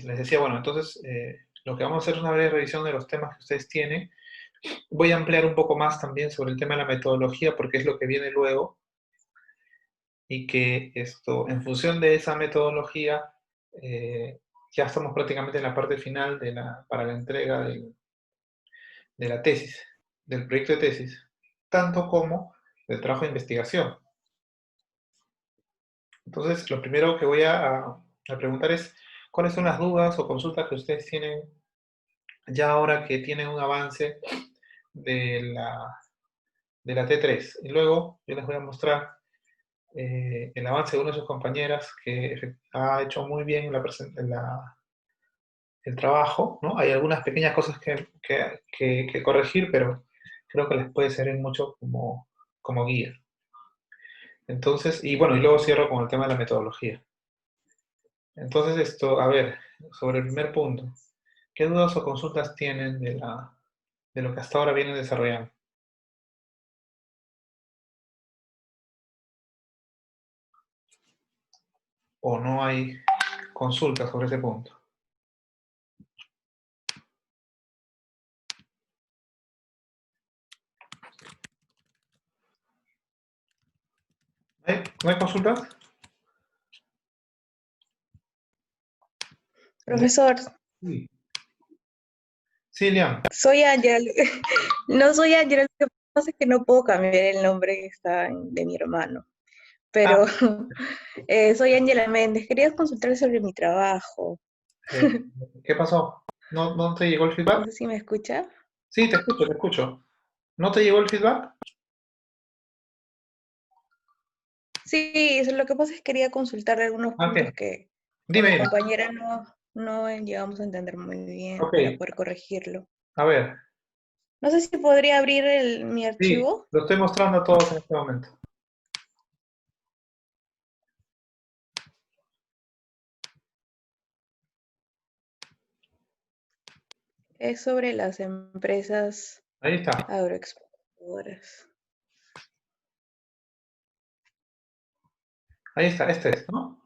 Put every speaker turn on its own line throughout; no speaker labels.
les decía, bueno, entonces lo que vamos a hacer es una breve revisión de los temas que ustedes tienen. Voy a ampliar un poco más también sobre el tema de la metodología, porque es lo que viene luego, y que esto, en función de esa metodología, ya estamos prácticamente en la parte final para la entrega de la tesis, del proyecto de tesis, tanto como del trabajo de investigación. Entonces, lo primero que voy a preguntar es, ¿cuáles son las dudas o consultas que ustedes tienen ya ahora que tienen un avance de la T3? Y luego yo les voy a mostrar el avance de una de sus compañeras que ha hecho muy bien el trabajo, ¿no? Hay algunas pequeñas cosas que corregir, pero creo que les puede servir mucho como guía. Entonces, y bueno, y luego cierro con el tema de la metodología. Entonces, a ver, sobre el primer punto, ¿qué dudas o consultas tienen de lo que hasta ahora vienen desarrollando? ¿O no hay consultas sobre ese punto? ¿No hay consultas?
Profesor,
Sí. Sí, Liam.
soy Ángel. No soy Ángel, lo que pasa es que no puedo cambiar el nombre que está de mi hermano. Pero
Ah,
soy Ángela Méndez. Quería consultar sobre mi trabajo.
eh, ¿qué pasó? ¿No te llegó el
No
feedback?
sé si me escucha.
Sí, te escucho, te escucho. ¿No te llegó el feedback?
Sí, lo que pasa es que quería consultar algunos
Ah,
puntos
ok.
que con mi
Dime.
compañera no llegamos a entender muy bien
Ok,
para poder corregirlo.
a ver.
No sé si podría abrir mi
Sí,
archivo.
lo estoy mostrando a todos en este momento.
Es sobre las empresas
Ahí está.
agroexportadoras.
Ahí está. Este es, ¿no?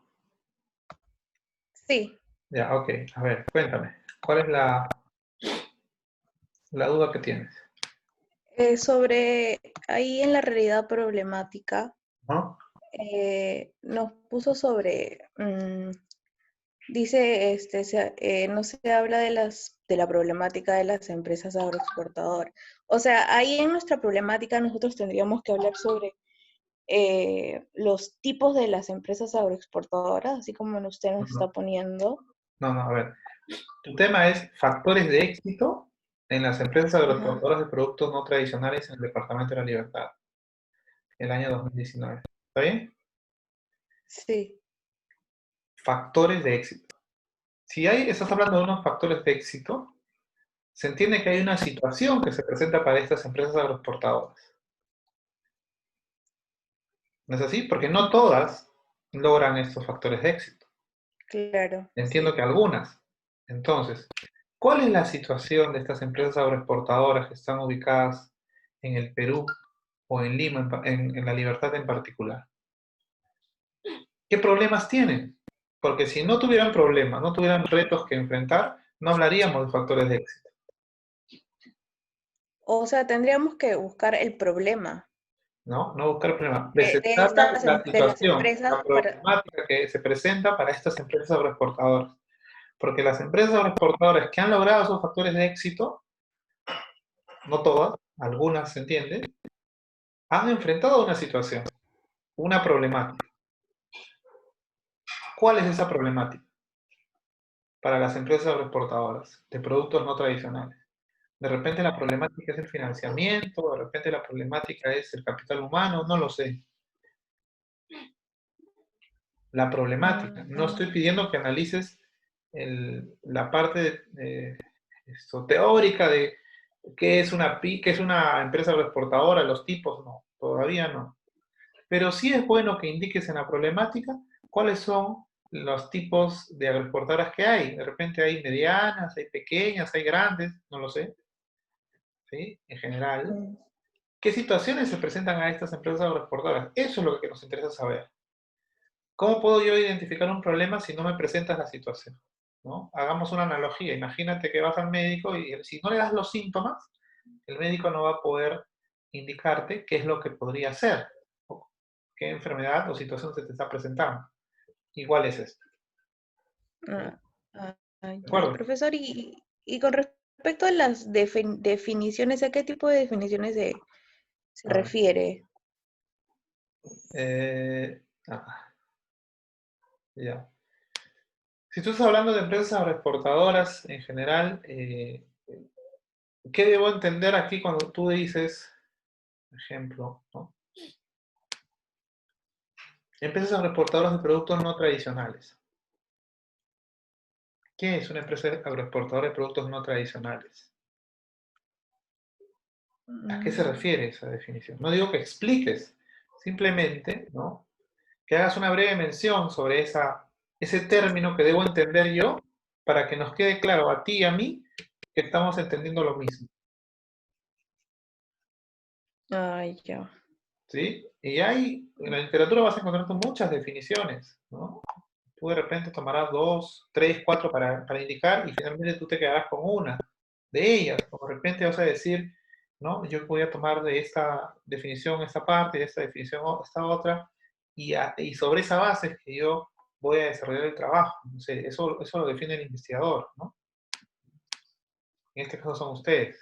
Sí,
Ya, ok. A ver, cuéntame. ¿Cuál es la duda que tienes?
sobre ahí en la realidad problemática
¿No?
nos puso sobre, dice, no se habla de la problemática de las empresas agroexportadoras. O sea, ahí en nuestra problemática nosotros tendríamos que hablar sobre los tipos de las empresas agroexportadoras, así como usted
No,
nos está poniendo.
no, a ver. Tu tema es factores de éxito en las empresas
Ajá.
agroexportadoras de productos no tradicionales en el Departamento de la Libertad, el año 2019. ¿Está bien?
Sí.
Factores de éxito. Si estás hablando de unos factores de éxito, se entiende que hay una situación que se presenta para estas empresas agroexportadoras. ¿No es así? Porque no todas logran estos factores de éxito.
Claro,
Entiendo
sí.
que algunas. Entonces, ¿cuál es la situación de estas empresas agroexportadoras que están ubicadas en el Perú o en Lima, en la Libertad en particular? ¿Qué problemas tienen? Porque si no tuvieran problemas, no tuvieran retos que enfrentar, no hablaríamos de factores de éxito,
O sea, tendríamos que buscar el problema
¿no? No buscar problemas,
de
presentar la
de las
situación,
empresas
la
para...
problemática que se presenta para estas empresas agroexportadoras. Porque las empresas agroexportadoras que han logrado esos factores de éxito, no todas, algunas se entiende, han enfrentado una situación, una problemática. ¿Cuál es esa problemática para las empresas agroexportadoras de productos no tradicionales? De repente la problemática es el financiamiento, de repente la problemática es el capital humano, no lo sé. La problemática. No estoy pidiendo que analices la parte teórica de qué es qué es una empresa agroexportadora, los tipos, no, todavía no. Pero sí es bueno que indiques en la problemática cuáles son los tipos de agroexportadoras que hay. De repente hay medianas, hay pequeñas, hay grandes, no lo sé, ¿sí? En general. ¿Qué situaciones se presentan a estas empresas agroexportadoras? Eso es lo que nos interesa saber. ¿Cómo puedo yo identificar un problema si no me presentas la situación? ¿no? Hagamos una analogía. Imagínate que vas al médico y si no le das los síntomas, el médico no va a poder indicarte qué es lo que podría ser, o qué enfermedad o situación se te está presentando. Igual es esto.
Ah,
¿De
ya,
acuerdo?
profesor, y con respecto a las definiciones, ¿a qué tipo de definiciones se
A ver.
refiere?
Eh, ah, ya. Si tú estás hablando de empresas agroexportadoras en general, ¿qué debo entender aquí cuando tú dices, por ejemplo, ¿no? Empresas agroexportadoras de productos no tradicionales? ¿Qué es una empresa agroexportadora de productos no tradicionales? ¿A qué se
Mm,
refiere esa definición? No digo que expliques, simplemente, ¿no? Que hagas una breve mención sobre ese término que debo entender yo para que nos quede claro a ti y a mí que estamos entendiendo lo mismo,
ya.
¿sí? Y hay, en la literatura vas a encontrar tú muchas definiciones, ¿no? Tú de repente tomarás 2, 3, 4 para indicar y finalmente tú te quedarás con una de ellas. O de repente vas a decir, ¿no? Yo voy a tomar de esta definición esta parte, de esta definición esta otra, y sobre esa base es que yo voy a desarrollar el trabajo. No sé, eso lo define el investigador, ¿no? En este caso son ustedes.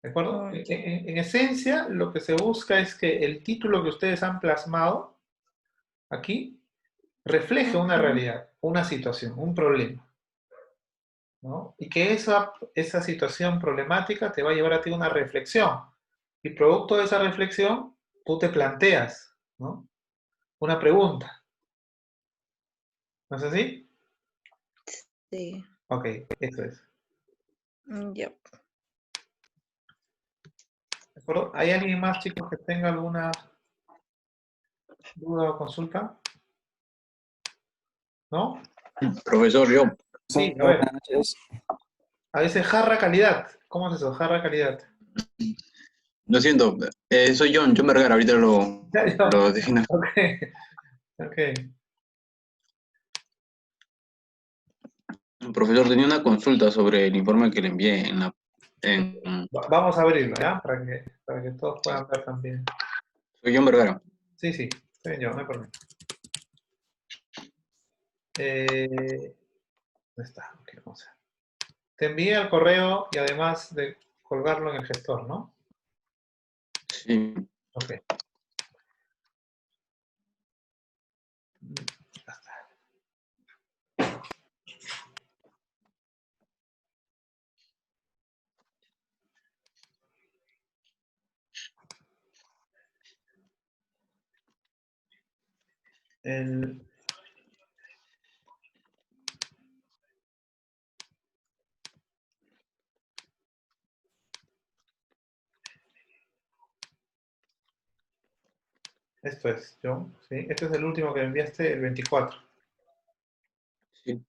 ¿De acuerdo?
Ya.
En esencia, lo que se busca es que el título que ustedes han plasmado aquí refleje una
Ujú.
realidad, una situación, un problema, ¿no? Y que esa situación problemática te va a llevar a ti a una reflexión. Y producto de esa reflexión, tú te planteas, ¿no? Una pregunta. ¿No es así?
Sí.
Ok, eso es.
Ya.
¿De acuerdo? ¿Hay alguien más, chicos, que tenga alguna duda o consulta? ¿No?
Profesor, yo.
Sí, a ver.
Buenas noches.
A veces jarra calidad. ¿Cómo es eso? Jarra calidad.
Lo siento, soy John Vergara, ahorita
Ya, ya.
lo defino.
Ok, ok.
Profesor, tenía una consulta sobre el informe que le envié
Vamos a abrirlo, ¿ya? Para que todos puedan ver también.
Soy John Vergara.
Sí, sí, estoy bien yo, no hay problema. ¿Dónde está? Ok, vamos a ver. Te envié al correo y además de colgarlo en el gestor, ¿no?
Sí.
Ok. Ya está. El- Esto es, John, ¿sí? Este es el último que me enviaste, el 24,
Sí.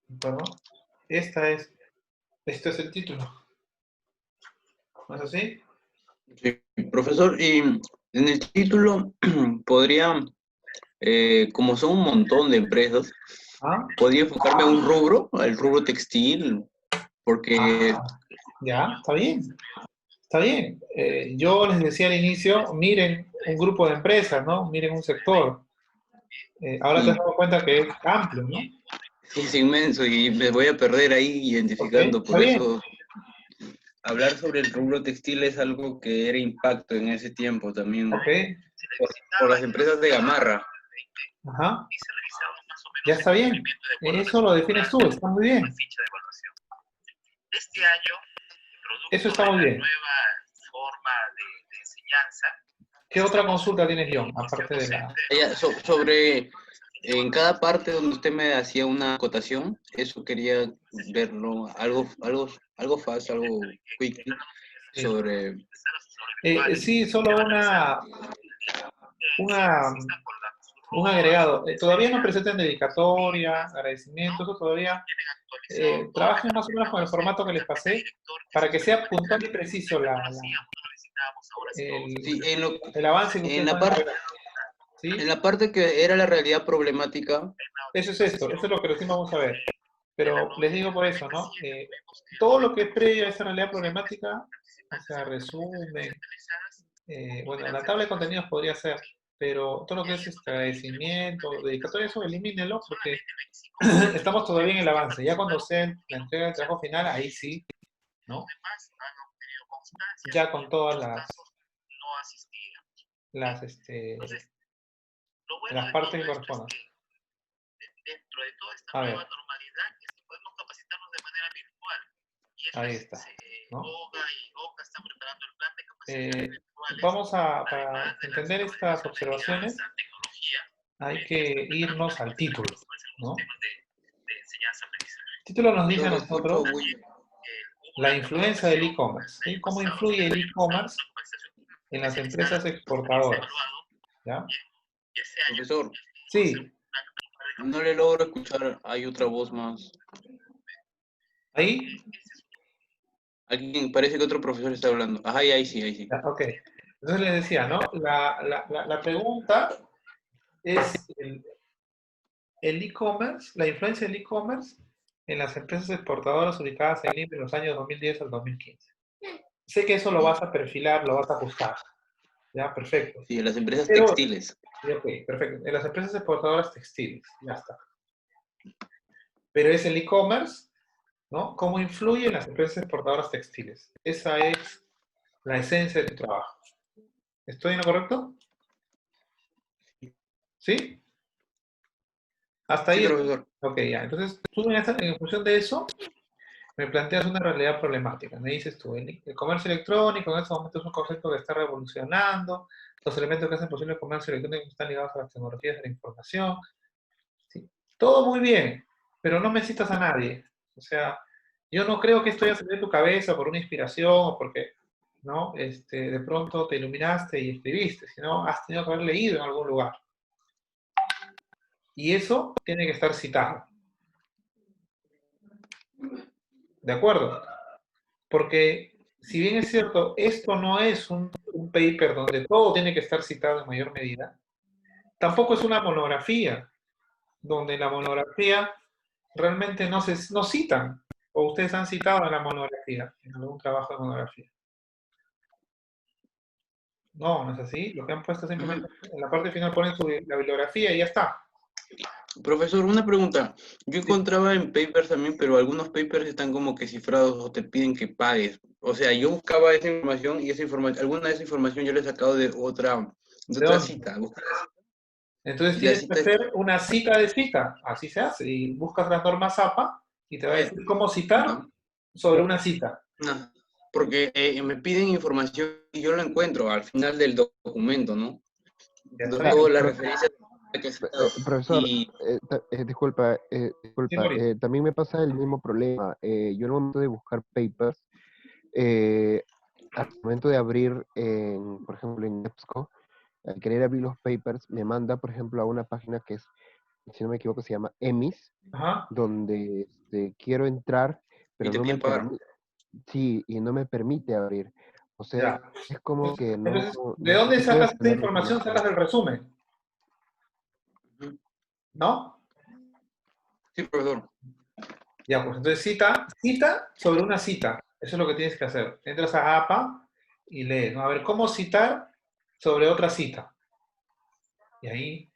¿de acuerdo? Esto es el título, ¿no es así?
Sí. Profesor, y en el título podría, como son un montón de empresas,
¿Ah?
podría enfocarme a un rubro, al rubro textil, porque
Ah, ya, está bien. Está bien. Yo les decía al inicio, miren un grupo de empresas, ¿no? Miren un sector. Ahora te has
y,
dado cuenta que es amplio, ¿no?
sí, es inmenso y me voy a perder ahí
Ok,
identificando,
está
por
bien.
eso hablar sobre el rubro textil es algo que era impacto en ese tiempo también
Ok,
por las empresas de Gamarra.
ajá. Ya está bien. Eso lo defines tú, está muy bien. Eso está muy bien. ¿Qué otra consulta tienes, John? Aparte de la...
Sobre, en cada parte donde usted me hacía una acotación, eso quería verlo, algo fácil, algo quick,
Sí,
sobre,
sí, solo una, un agregado. Todavía no presenten dedicatoria, agradecimiento, eso todavía. Trabajen más o menos con el formato que les pasé para que sea puntual y preciso
sí,
el avance que
en
ustedes
la
van a
parte,
desarrollar. ¿Sí?
En la parte que era la realidad problemática,
Eso es esto, eso es lo que recién vamos a ver. Pero les digo por eso, ¿no? Todo lo que es previo a esa realidad problemática, o sea, resumen, bueno, la tabla de contenidos podría ser, pero todo lo que es este agradecimiento, dedicatoria, eso elimínelo porque estamos todavía en el avance. Ya cuando sea la entrega del trabajo final, ahí sí, ¿no? Ya con todas las partes que correspondan. A ver. Ahí está, ¿no? Vamos para entender estas observaciones, hay que irnos al título, ¿no? El título nos dice a
profesor, escucho
nosotros
bulla.
la influencia del e-commerce, ¿sí? ¿Cómo influye el e-commerce en las empresas exportadoras? ¿Ya?
Profesor,
Sí,
no le logro escuchar, hay otra voz más.
ahí,
Alguien, parece que otro profesor está hablando. Ajá, y ahí sí, ahí sí.
ya, ok. Entonces les decía, ¿no? La pregunta es el e-commerce, la influencia del e-commerce en las empresas exportadoras ubicadas en Lima en los años 2010 al 2015. Sé que eso lo vas a perfilar, lo vas a ajustar. Ya, perfecto.
Sí, las empresas
Pero,
textiles.
sí, ok, perfecto. En las empresas exportadoras textiles, ya está. Pero es el e-commerce, ¿no? ¿Cómo influye en las empresas exportadoras textiles? Esa es la esencia de tu trabajo. ¿Estoy en lo correcto? ¿Sí? Hasta
Sí,
ahí.
profesor.
Ok, ya. Entonces, tú en función de eso, me planteas una realidad problemática. Me dices tú, el comercio electrónico en estos momentos es un concepto que está revolucionando. Los elementos que hacen posible el comercio electrónico están ligados a las tecnologías de la información. ¿Sí? Todo muy bien, pero no me citas a nadie. O sea, yo no creo que esto haya salido de tu cabeza por una inspiración o porque, ¿no? De pronto te iluminaste y escribiste, sino has tenido que haber leído en algún lugar. Y eso tiene que estar citado. ¿De acuerdo? Porque, si bien es cierto, esto no es un paper donde todo tiene que estar citado en mayor medida, tampoco es una monografía, donde la monografía realmente no citan, o ustedes han citado en la monografía, en algún trabajo de monografía. No, no es así. Lo que han puesto simplemente en la parte final ponen la bibliografía y ya está.
Profesor, una pregunta. Yo
Sí.
encontraba en papers también, pero algunos papers están como que cifrados o te piden que pagues. O sea, yo buscaba esa información y alguna de esa información yo la he sacado de
¿De
otra
dónde?
cita.
Entonces
Y la
tienes que
cita es,
hacer una cita de cita. Así se hace. Y buscas las normas APA y te va a decir cómo citar
¿no?
sobre una cita.
No, porque me piden información y yo la encuentro al final del documento, ¿no?
Ya está
Luego
bien.
la referencia que he citado.
Profesor,
Y
disculpa,
Sí, Boris.
también me pasa el mismo problema. Yo al momento de buscar papers, eh, al momento de abrir, por ejemplo, en EBSCO, al querer abrir los papers, me manda, por ejemplo, a una página que es, si no me equivoco, se llama EMIS,
Ajá.
donde quiero entrar,
y
pero
te
no me
piden pagar.
permite, sí, y no me permite abrir. O sea,
Ya.
es como que no,
Entonces, ¿de
no,
dónde
no puedo
sacas esta
obtener la
información? Sacas
información.
del resumen,
Ujú.
¿no?
Sí, profesor.
Ya, pues entonces cita sobre una cita. Eso es lo que tienes que hacer. Entras a APA y lees, ¿no? A ver, ¿cómo citar sobre otra cita? Y ahí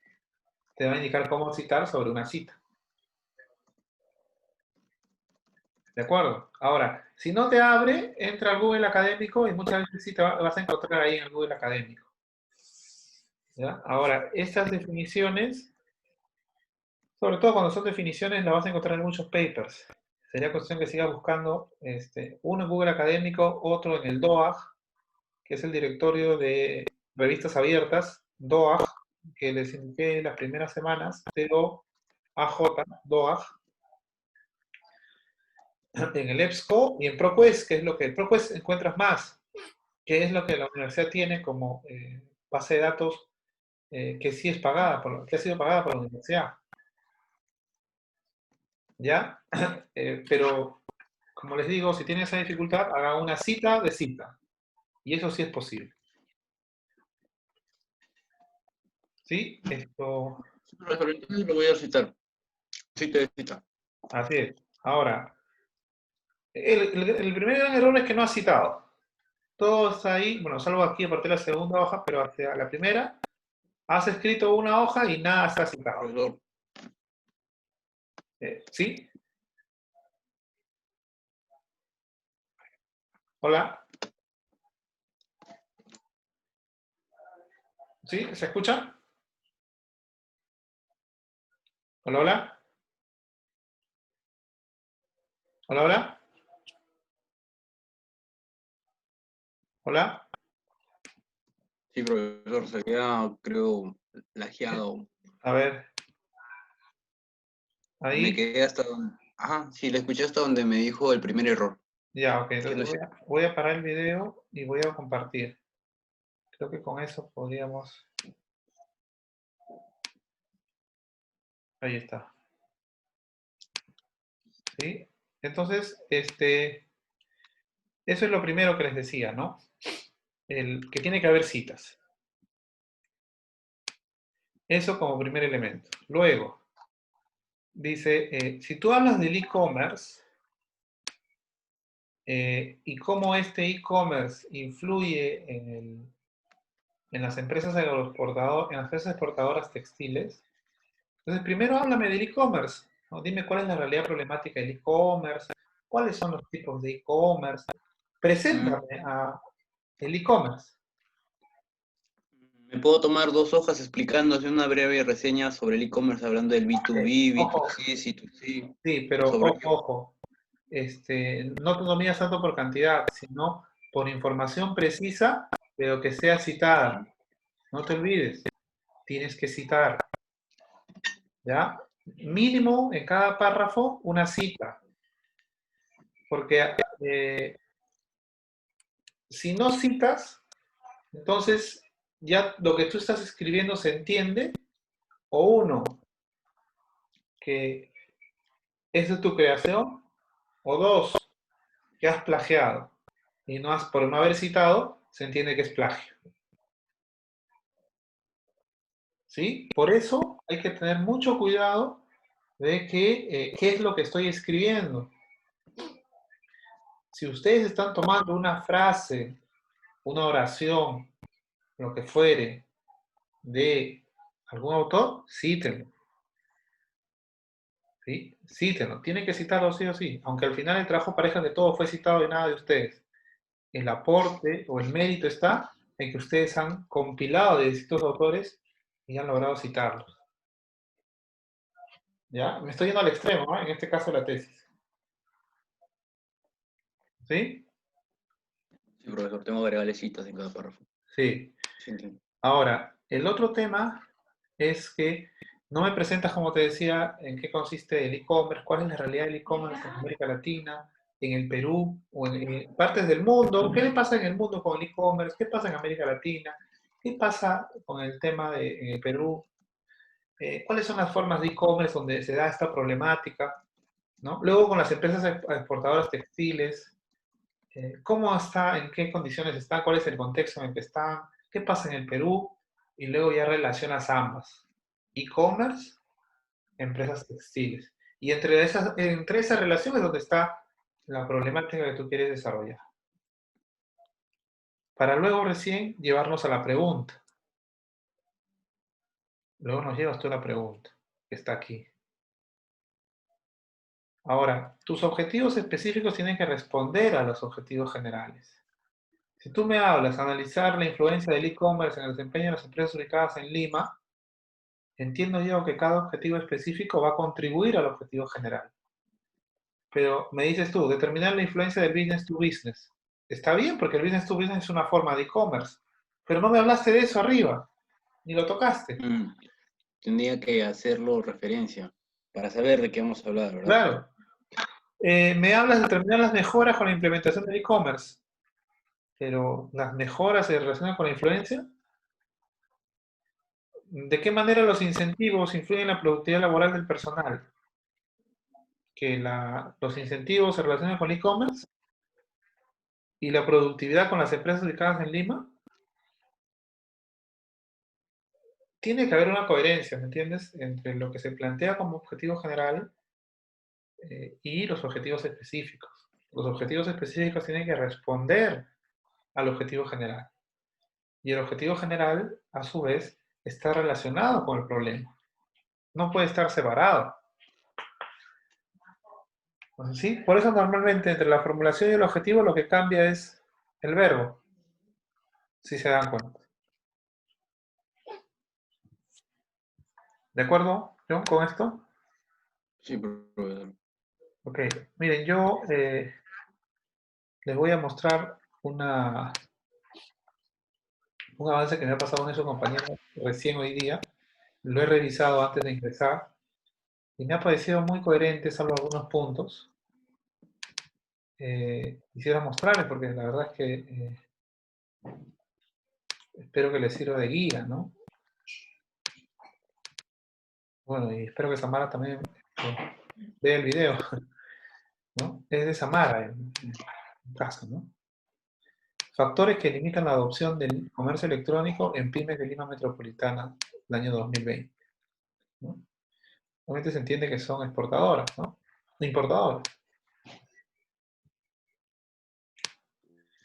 te va a indicar cómo citar sobre una cita. ¿De acuerdo? Ahora, si no te abre, entra al Google Académico y muchas veces sí te vas a encontrar ahí en el Google Académico. ¿Ya? Ahora, estas definiciones, sobre todo cuando son definiciones, las vas a encontrar en muchos papers. Sería cuestión que sigas buscando uno en Google Académico, otro en el DOAG, que es el directorio de revistas abiertas, DOAG, que les indiqué las primeras semanas, DOAJ, DOAG, en el EBSCO y en ProQuest, que es lo que ProQuest encuentras más, que es lo que la universidad tiene como base de datos que sí es pagada, que ha sido pagada por la universidad. ¿Ya? Pero, como les digo, si tienen esa dificultad, haga una cita de cita. Y eso sí es posible. ¿Sí? Esto,
Sí, profesor, entonces lo voy a citar. Sí, te voy a citar.
así es. Ahora, el primer gran error es que no has citado. Todo está ahí, bueno, salvo aquí a partir de la segunda hoja, pero hacia la primera has escrito una hoja y nada está citado.
Profesor,
¿Sí? Hola. ¿Sí? ¿Se escucha? Hola, hola. Hola, hola. Hola.
sí, profesor, se había, creo, lajeado.
A ver,
Me
ahí.
quedé hasta donde... Ajá, sí, le escuché hasta donde me dijo el primer error.
Ya, ok.
Que
Entonces
no es...
voy a parar el video y voy a compartir. Creo que con eso podríamos... Ahí está. ¿Sí? Entonces, eso es lo primero que les decía, ¿no? Que tiene que haber citas. Eso como primer elemento. Luego, dice, si tú hablas del e-commerce y cómo este e-commerce influye en las empresas en las empresas exportadoras textiles, entonces primero háblame del e-commerce, ¿no? Dime cuál es la realidad problemática del e-commerce, cuáles son los tipos de e-commerce, preséntame a el e-commerce.
Me puedo tomar 2 hojas explicando, hacer una breve reseña sobre el e-commerce, hablando del B2B,
Ojo,
B2C, C2C,
sí, pero
sobre
ojo, ojo. No te lo midas tanto por cantidad, sino por información precisa, pero que sea citada. No te olvides, tienes que citar, ¿ya? Mínimo en cada párrafo una cita, porque si no citas, entonces ya lo que tú estás escribiendo se entiende, o uno, que es de tu creación, o dos, que has plagiado. Y por no haber citado, se entiende que es plagio. ¿Sí? Por eso hay que tener mucho cuidado de qué es lo que estoy escribiendo. Si ustedes están tomando una frase, una oración, lo que fuere, de algún autor, cítenlo. ¿Sí? Cítenlo. Tienen que citarlo sí o sí. Aunque al final el trabajo parezca que todo fue citado y nada de ustedes. El aporte o el mérito está en que ustedes han compilado de distintos autores y han logrado citarlos. ¿Ya? Me estoy yendo al extremo, ¿no? En este caso la tesis. ¿Sí?
Sí, profesor, tengo que agregarle citas en cada párrafo.
Sí.
Sí, entiendo.
Ahora, el otro tema es que no me presentas, como te decía, en qué consiste el e-commerce, cuál es la realidad del e-commerce en América Latina, en el Perú o en partes del mundo. ¿Qué le pasa en el mundo con el e-commerce? ¿Qué pasa en América Latina? ¿Qué pasa con el tema en el Perú? ¿Cuáles son las formas de e-commerce donde se da esta problemática? ¿No? Luego con las empresas exportadoras textiles, cómo está, en qué condiciones están, cuál es el contexto en el que están, qué pasa en el Perú, y luego ya relacionas ambas. E-commerce, empresas textiles. Y entre esa relación es donde está la problemática que tú quieres desarrollar. Para luego recién llevarnos a la pregunta. Luego nos llevas tú a la pregunta, que está aquí. Ahora, tus objetivos específicos tienen que responder a los objetivos generales. Si tú me hablas de analizar la influencia del e-commerce en el desempeño de las empresas ubicadas en Lima, entiendo yo que cada objetivo específico va a contribuir al objetivo general. Pero me dices tú, determinar la influencia del business to business. Está bien, porque el business to business es una forma de e-commerce. Pero no me hablaste de eso arriba, ni lo tocaste.
Tendría que hacerlo referencia para saber de qué vamos a hablar, ¿verdad?
Claro. Me hablas de determinar las mejoras con la implementación del e-commerce. Pero las mejoras se relacionan con la influencia. ¿De qué manera los incentivos influyen en la productividad laboral del personal? Que los incentivos se relacionan con el e-commerce y la productividad con las empresas ubicadas en Lima. tiene que haber una coherencia, ¿me entiendes? Entre lo que se plantea como objetivo general y los objetivos específicos. Los objetivos específicos tienen que responder al objetivo general. Y el objetivo general, a su vez, está relacionado con el problema. No puede estar separado. ¿Sí? Por eso normalmente entre la formulación y el objetivo lo que cambia es el verbo, si se dan cuenta. ¿De acuerdo, John, con esto?
Sí, profesor.
Ok, miren, yo les voy a mostrar un avance que me ha pasado en eso, compañero, recién hoy día. Lo he revisado antes de ingresar y me ha parecido muy coherente, salvo algunos puntos. Quisiera mostrarles porque la verdad es que espero que les sirva de guía, ¿no? Bueno, y espero que Samara también vea el video, ¿no? Es de Samara en casa, ¿no? Factores que limitan la adopción del comercio electrónico en pymes de Lima Metropolitana el año 2020, ¿no? Obviamente se entiende que son exportadoras, ¿no? Importadoras.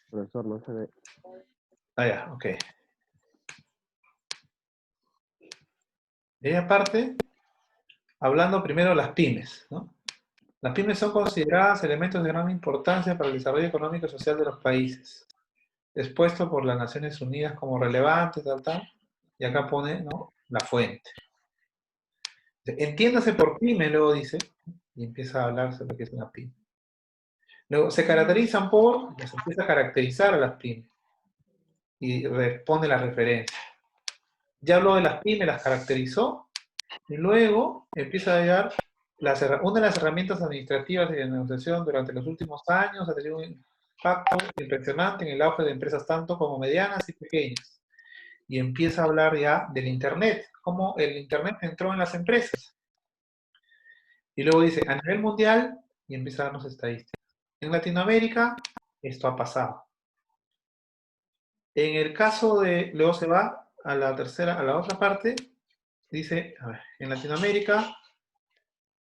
Profesor, no se ve.
Ah, ya, ok. Y aparte, hablando primero de las pymes, ¿no? Las pymes son consideradas elementos de gran importancia para el desarrollo económico y social de los países, expuesto por las Naciones Unidas como relevante, tal, y acá pone, ¿no?, la fuente. Entiéndase por pyme, luego dice, y empieza a hablar sobre qué es una pyme. Luego, se caracterizan por, se empieza a caracterizar a las pymes, y responde la referencia. Ya habló de las pymes, las caracterizó, y luego empieza a dar una de las herramientas administrativas de negociación durante los últimos años ha tenido un impacto impresionante en el auge de empresas tanto como medianas y pequeñas. Y empieza a hablar ya del Internet, cómo el Internet entró en las empresas. Y luego dice, a nivel mundial, y empieza a darnos estadísticas. En Latinoamérica, esto ha pasado. En el caso de, luego se va a la tercera, a la otra parte, dice, a ver, en Latinoamérica,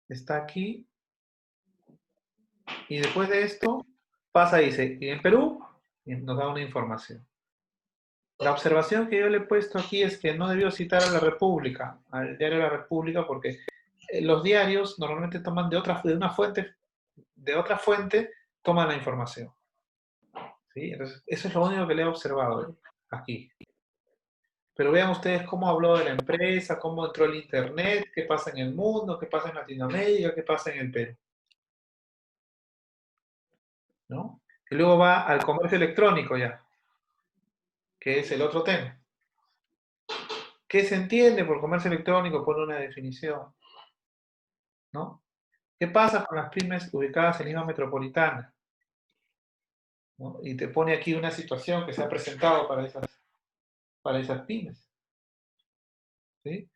está aquí, y después de esto, pasa y dice, y en Perú, y nos da una información. La observación que yo le he puesto aquí es que no debió citar a la República, al diario La República, porque los diarios normalmente toman de otra fuente, toman la información. ¿Sí? Entonces, eso es lo único que le he observado aquí. Pero vean ustedes cómo habló de la empresa, cómo entró el Internet, qué pasa en el mundo, qué pasa en Latinoamérica, qué pasa en el Perú, ¿no? Y luego va al comercio electrónico ya, que es el otro tema. ¿Qué se entiende por comercio electrónico? Pone una definición, ¿no? ¿Qué pasa con las pymes ubicadas en Lima Metropolitana? ¿No? Y te pone aquí una situación que se ha presentado para esas pymes, ¿sí?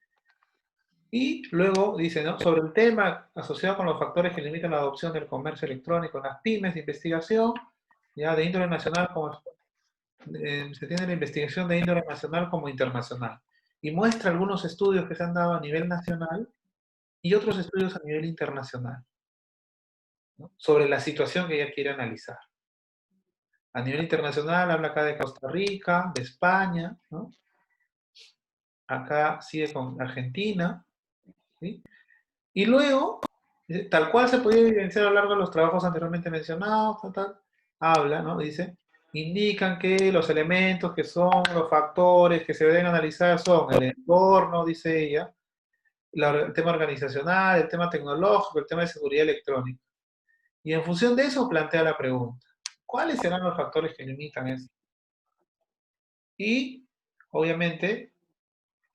Y luego dice, ¿no?, sobre el tema asociado con los factores que limitan la adopción del comercio electrónico en las pymes de investigación, ya de índole nacional como se tiene la investigación de índole nacional como internacional. Y muestra algunos estudios que se han dado a nivel nacional y otros estudios a nivel internacional, ¿no?, sobre la situación que ella quiere analizar. A nivel internacional habla acá de Costa Rica, de España, ¿no? Acá sigue con Argentina, ¿sí? Y luego, tal cual se podía evidenciar a lo largo de los trabajos anteriormente mencionados, habla, ¿no? Dice, indican que los elementos que son los factores que se deben analizar son el entorno, dice ella, el tema organizacional, el tema tecnológico, el tema de seguridad electrónica. Y en función de eso plantea la pregunta, ¿cuáles serán los factores que limitan eso? Y, obviamente,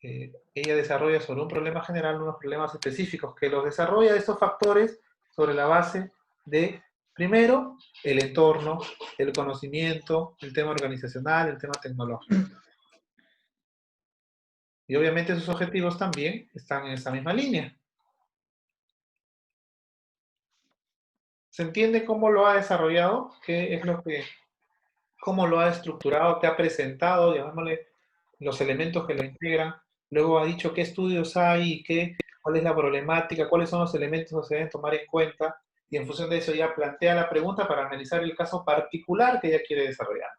ella desarrolla sobre un problema general unos problemas específicos, que los desarrolla estos factores sobre la base de, primero, el entorno, el conocimiento, el tema organizacional, el tema tecnológico. Y obviamente sus objetivos también están en esa misma línea. ¿Se entiende cómo lo ha desarrollado? ¿Qué es cómo lo ha estructurado, qué ha presentado, llamémosle, los elementos que lo integran, Luego ha dicho qué estudios hay, cuál es la problemática, cuáles son los elementos que se deben tomar en cuenta, y en función de eso ya plantea la pregunta para analizar el caso particular que ella quiere desarrollar.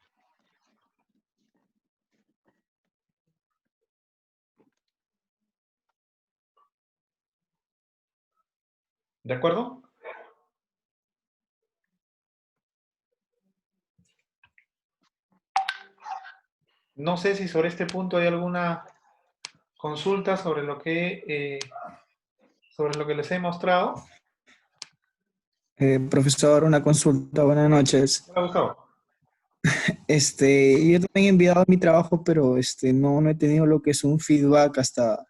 ¿De acuerdo? No sé si sobre este punto hay alguna consulta sobre lo que les he mostrado.
Profesor, una consulta, buenas noches.
¿Te ha gustado?
Yo también he enviado mi trabajo, pero no he tenido lo que es un feedback hasta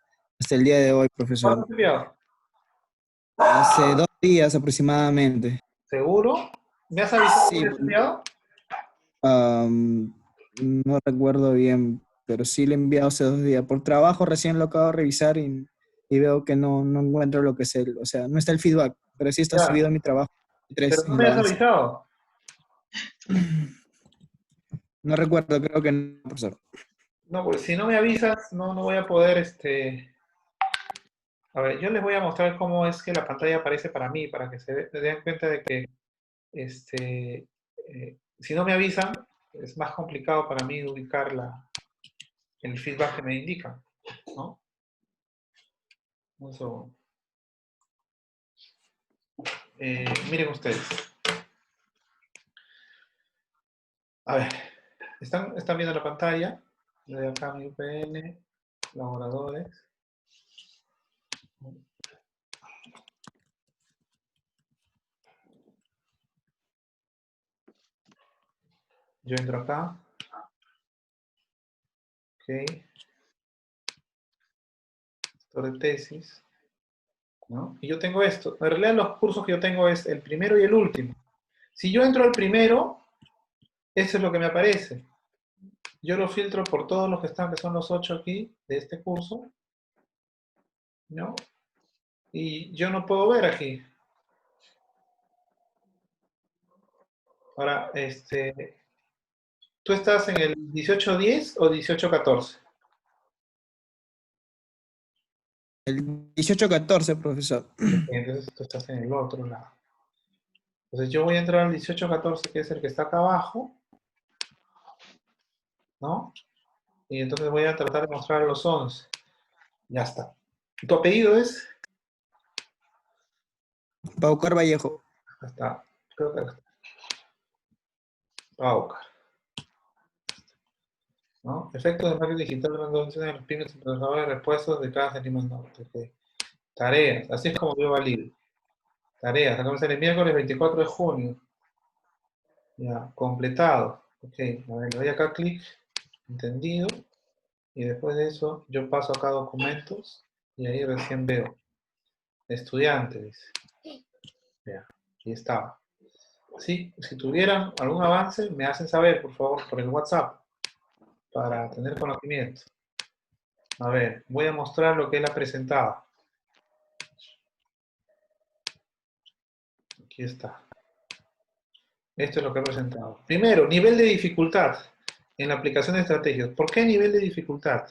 el día de hoy,
¿Cuándo
profesor.
has enviado?
Hace 2 días aproximadamente.
¿Seguro? ¿Me has avisado
Sí,
que has enviado?
no recuerdo bien, pero sí le he enviado hace 2 días. Por trabajo recién lo acabo de revisar y veo que no encuentro lo que es o sea, no está el feedback, pero sí está
Ya,
subido mi trabajo.
pero
3
no
en
me
el
has
avance.
avisado.
No recuerdo, creo que no, profesor.
No, pues si no me avisas, no voy a poder, A ver, yo les voy a mostrar cómo es que la pantalla aparece para mí, para que se den cuenta de que, si no me avisan, es más complicado para mí ubicar el feedback que me indica, ¿no? Un segundo. Miren ustedes. A ver, ¿están viendo la pantalla? Le doy acá mi UPN, colaboradores. Yo entro acá. Ok. Gestor de tesis. ¿No? Y yo tengo esto. En realidad los cursos que yo tengo es el primero y el último. Si yo entro al primero, eso es lo que me aparece. Yo lo filtro por todos los que están, que son los 8 aquí, de este curso, ¿no? Y yo no puedo ver aquí. Ahora, ¿tú estás en el 1810 o 1814?
El 18-14, profesor.
Entonces tú estás en el otro lado. Entonces yo voy a entrar al 1814, que es el que está acá abajo, ¿no? Y entonces voy a tratar de mostrar los 11. Ya está. ¿Tu apellido es?
Paucar Vallejo.
Acá está. Creo que acá está. Paucar. ¿No? Efectos de marketing digital durante de los pymes y procesadores de repuestos de cada centímetro norte. Okay. Tareas. Así es como yo valido. Tareas. Acá me sale el miércoles 24 de junio. Ya. Completado. Ok. A ver, le doy acá clic. Entendido. Y después de eso, yo paso acá a documentos. Y ahí recién veo. Estudiante, dice. Ya. Ahí estaba. Sí, si tuvieran algún avance, me hacen saber, por favor, por el WhatsApp, para tener conocimiento. A ver, voy a mostrar lo que él ha presentado. Aquí está. Esto es lo que ha presentado. Primero, nivel de dificultad en la aplicación de estrategias. ¿Por qué nivel de dificultad?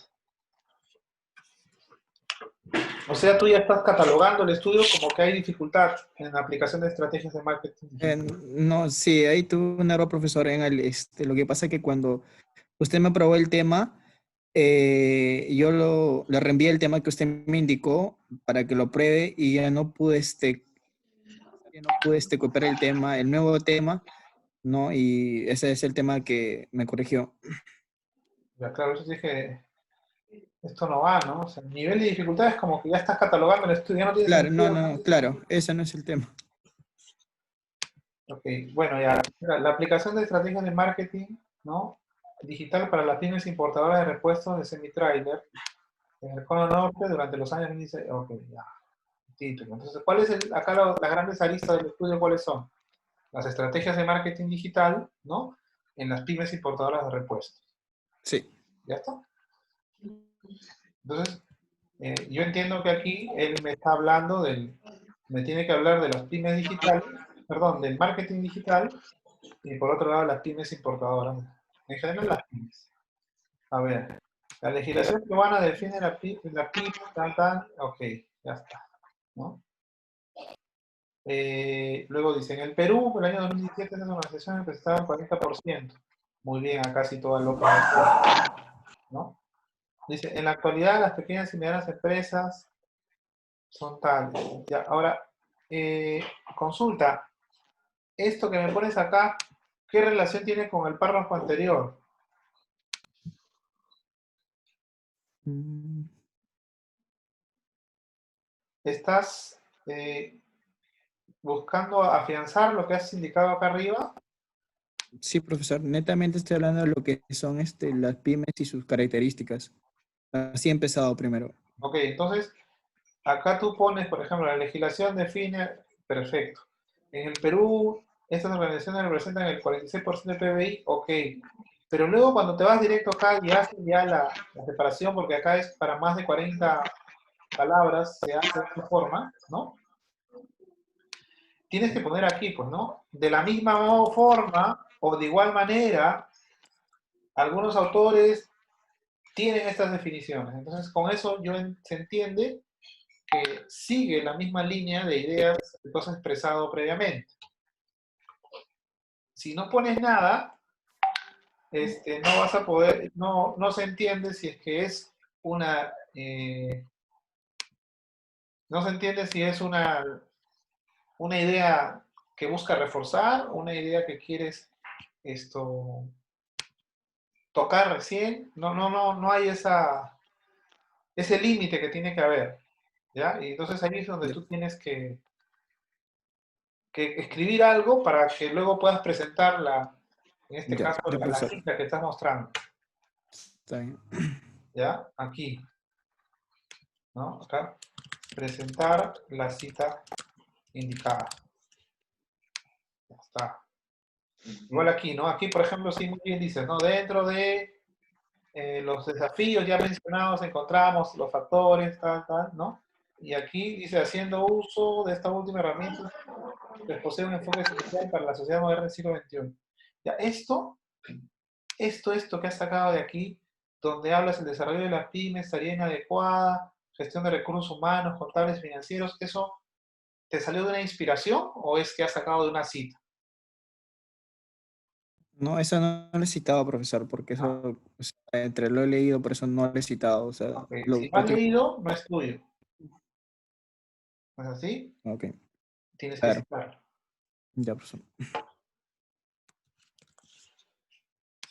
O sea, tú ya estás catalogando el estudio como que hay dificultad en la aplicación de estrategias de marketing digital.
No, sí, ahí tuve un error, profesor, lo que pasa es que cuando usted me aprobó el tema, yo le reenvié el tema que usted me indicó para que lo pruebe y ya no pude copiar el tema, el nuevo tema, ¿no? Y ese es el tema que me corrigió.
Ya, claro, yo dije, esto no va, ¿no? O sea, el nivel de dificultad es como que ya estás catalogando el estudio, ya no tiene
Claro,
sentido.
claro, ese no es el tema.
Ok, bueno, ya, la aplicación de estrategias de marketing, ¿no? Digital para las pymes importadoras de repuestos de semi-trailer en el Cono Norte durante los años 2016. Ok, ya, título. Entonces, ¿cuál es acá las grandes aristas del estudio? ¿Cuáles son? Las estrategias de marketing digital, ¿no? En las pymes importadoras de repuestos.
Sí.
¿Ya está? Entonces, yo entiendo que aquí él me está hablando me tiene que hablar de las pymes digitales, perdón, del marketing digital, y por otro lado las pymes importadoras. En general las pymes. A ver, La legislación peruana define la PYME, ok, ya está, ¿no? Luego dice, en el Perú, por el año 2017, esas organizaciones representaban 40%. Muy bien, a casi toda Europa, ¿no? Dice, en la actualidad las pequeñas y medianas empresas son tales. Ya, ahora, consulta, esto que me pones acá, ¿qué relación tiene con el párrafo anterior?
Mm,
¿Estás buscando afianzar lo que has indicado acá arriba?
Sí, profesor, netamente estoy hablando de lo que son las pymes y sus características. Así he empezado primero.
Ok, entonces, acá tú pones, por ejemplo, la legislación define, perfecto. En el Perú, estas organizaciones representan el 46% del PBI, ok. Pero luego cuando te vas directo acá y haces ya la separación, porque acá es para más de 40 palabras, se hace de esta forma, ¿no? Tienes que poner aquí, pues, ¿no? De la misma forma o de igual manera, algunos autores tienen estas definiciones. Entonces, con eso se entiende que sigue la misma línea de ideas que tú has expresado previamente. Si no pones nada, no vas a poder, no se entiende si es que es una, no se entiende si es una idea que busca reforzar, una idea que quieres tocar recién. No hay ese límite que tiene que haber, ¿ya? Y entonces ahí es donde
Ya,
tú tienes que escribir algo para que luego puedas presentar en este
ya,
caso,
ya,
la
profesor.
cita que estás mostrando,
Está bien.
¿ya? Aquí, ¿no? Acá, presentar la cita indicada. Ya está. Igual aquí, ¿no? Aquí, por ejemplo, sí muy bien dices, ¿no? Dentro de los desafíos ya mencionados encontramos los factores, tal, ¿no? Y aquí dice, haciendo uso de esta última herramienta, que posee un enfoque esencial para la sociedad moderna del siglo XXI. Ya, esto que has sacado de aquí, donde hablas del desarrollo de las pymes, tarea inadecuada, gestión de recursos humanos, contables, financieros, ¿eso te salió de una inspiración o es que has sacado de una cita?
No, eso no lo he citado, profesor, porque
Ah,
eso, o sea, entre lo he leído, por eso no lo he citado. O sea,
ok. Si lo has leído, no es tuyo. ¿No es así?
Ok,
Tienes que
claro,
citarlo.
ya, profesor.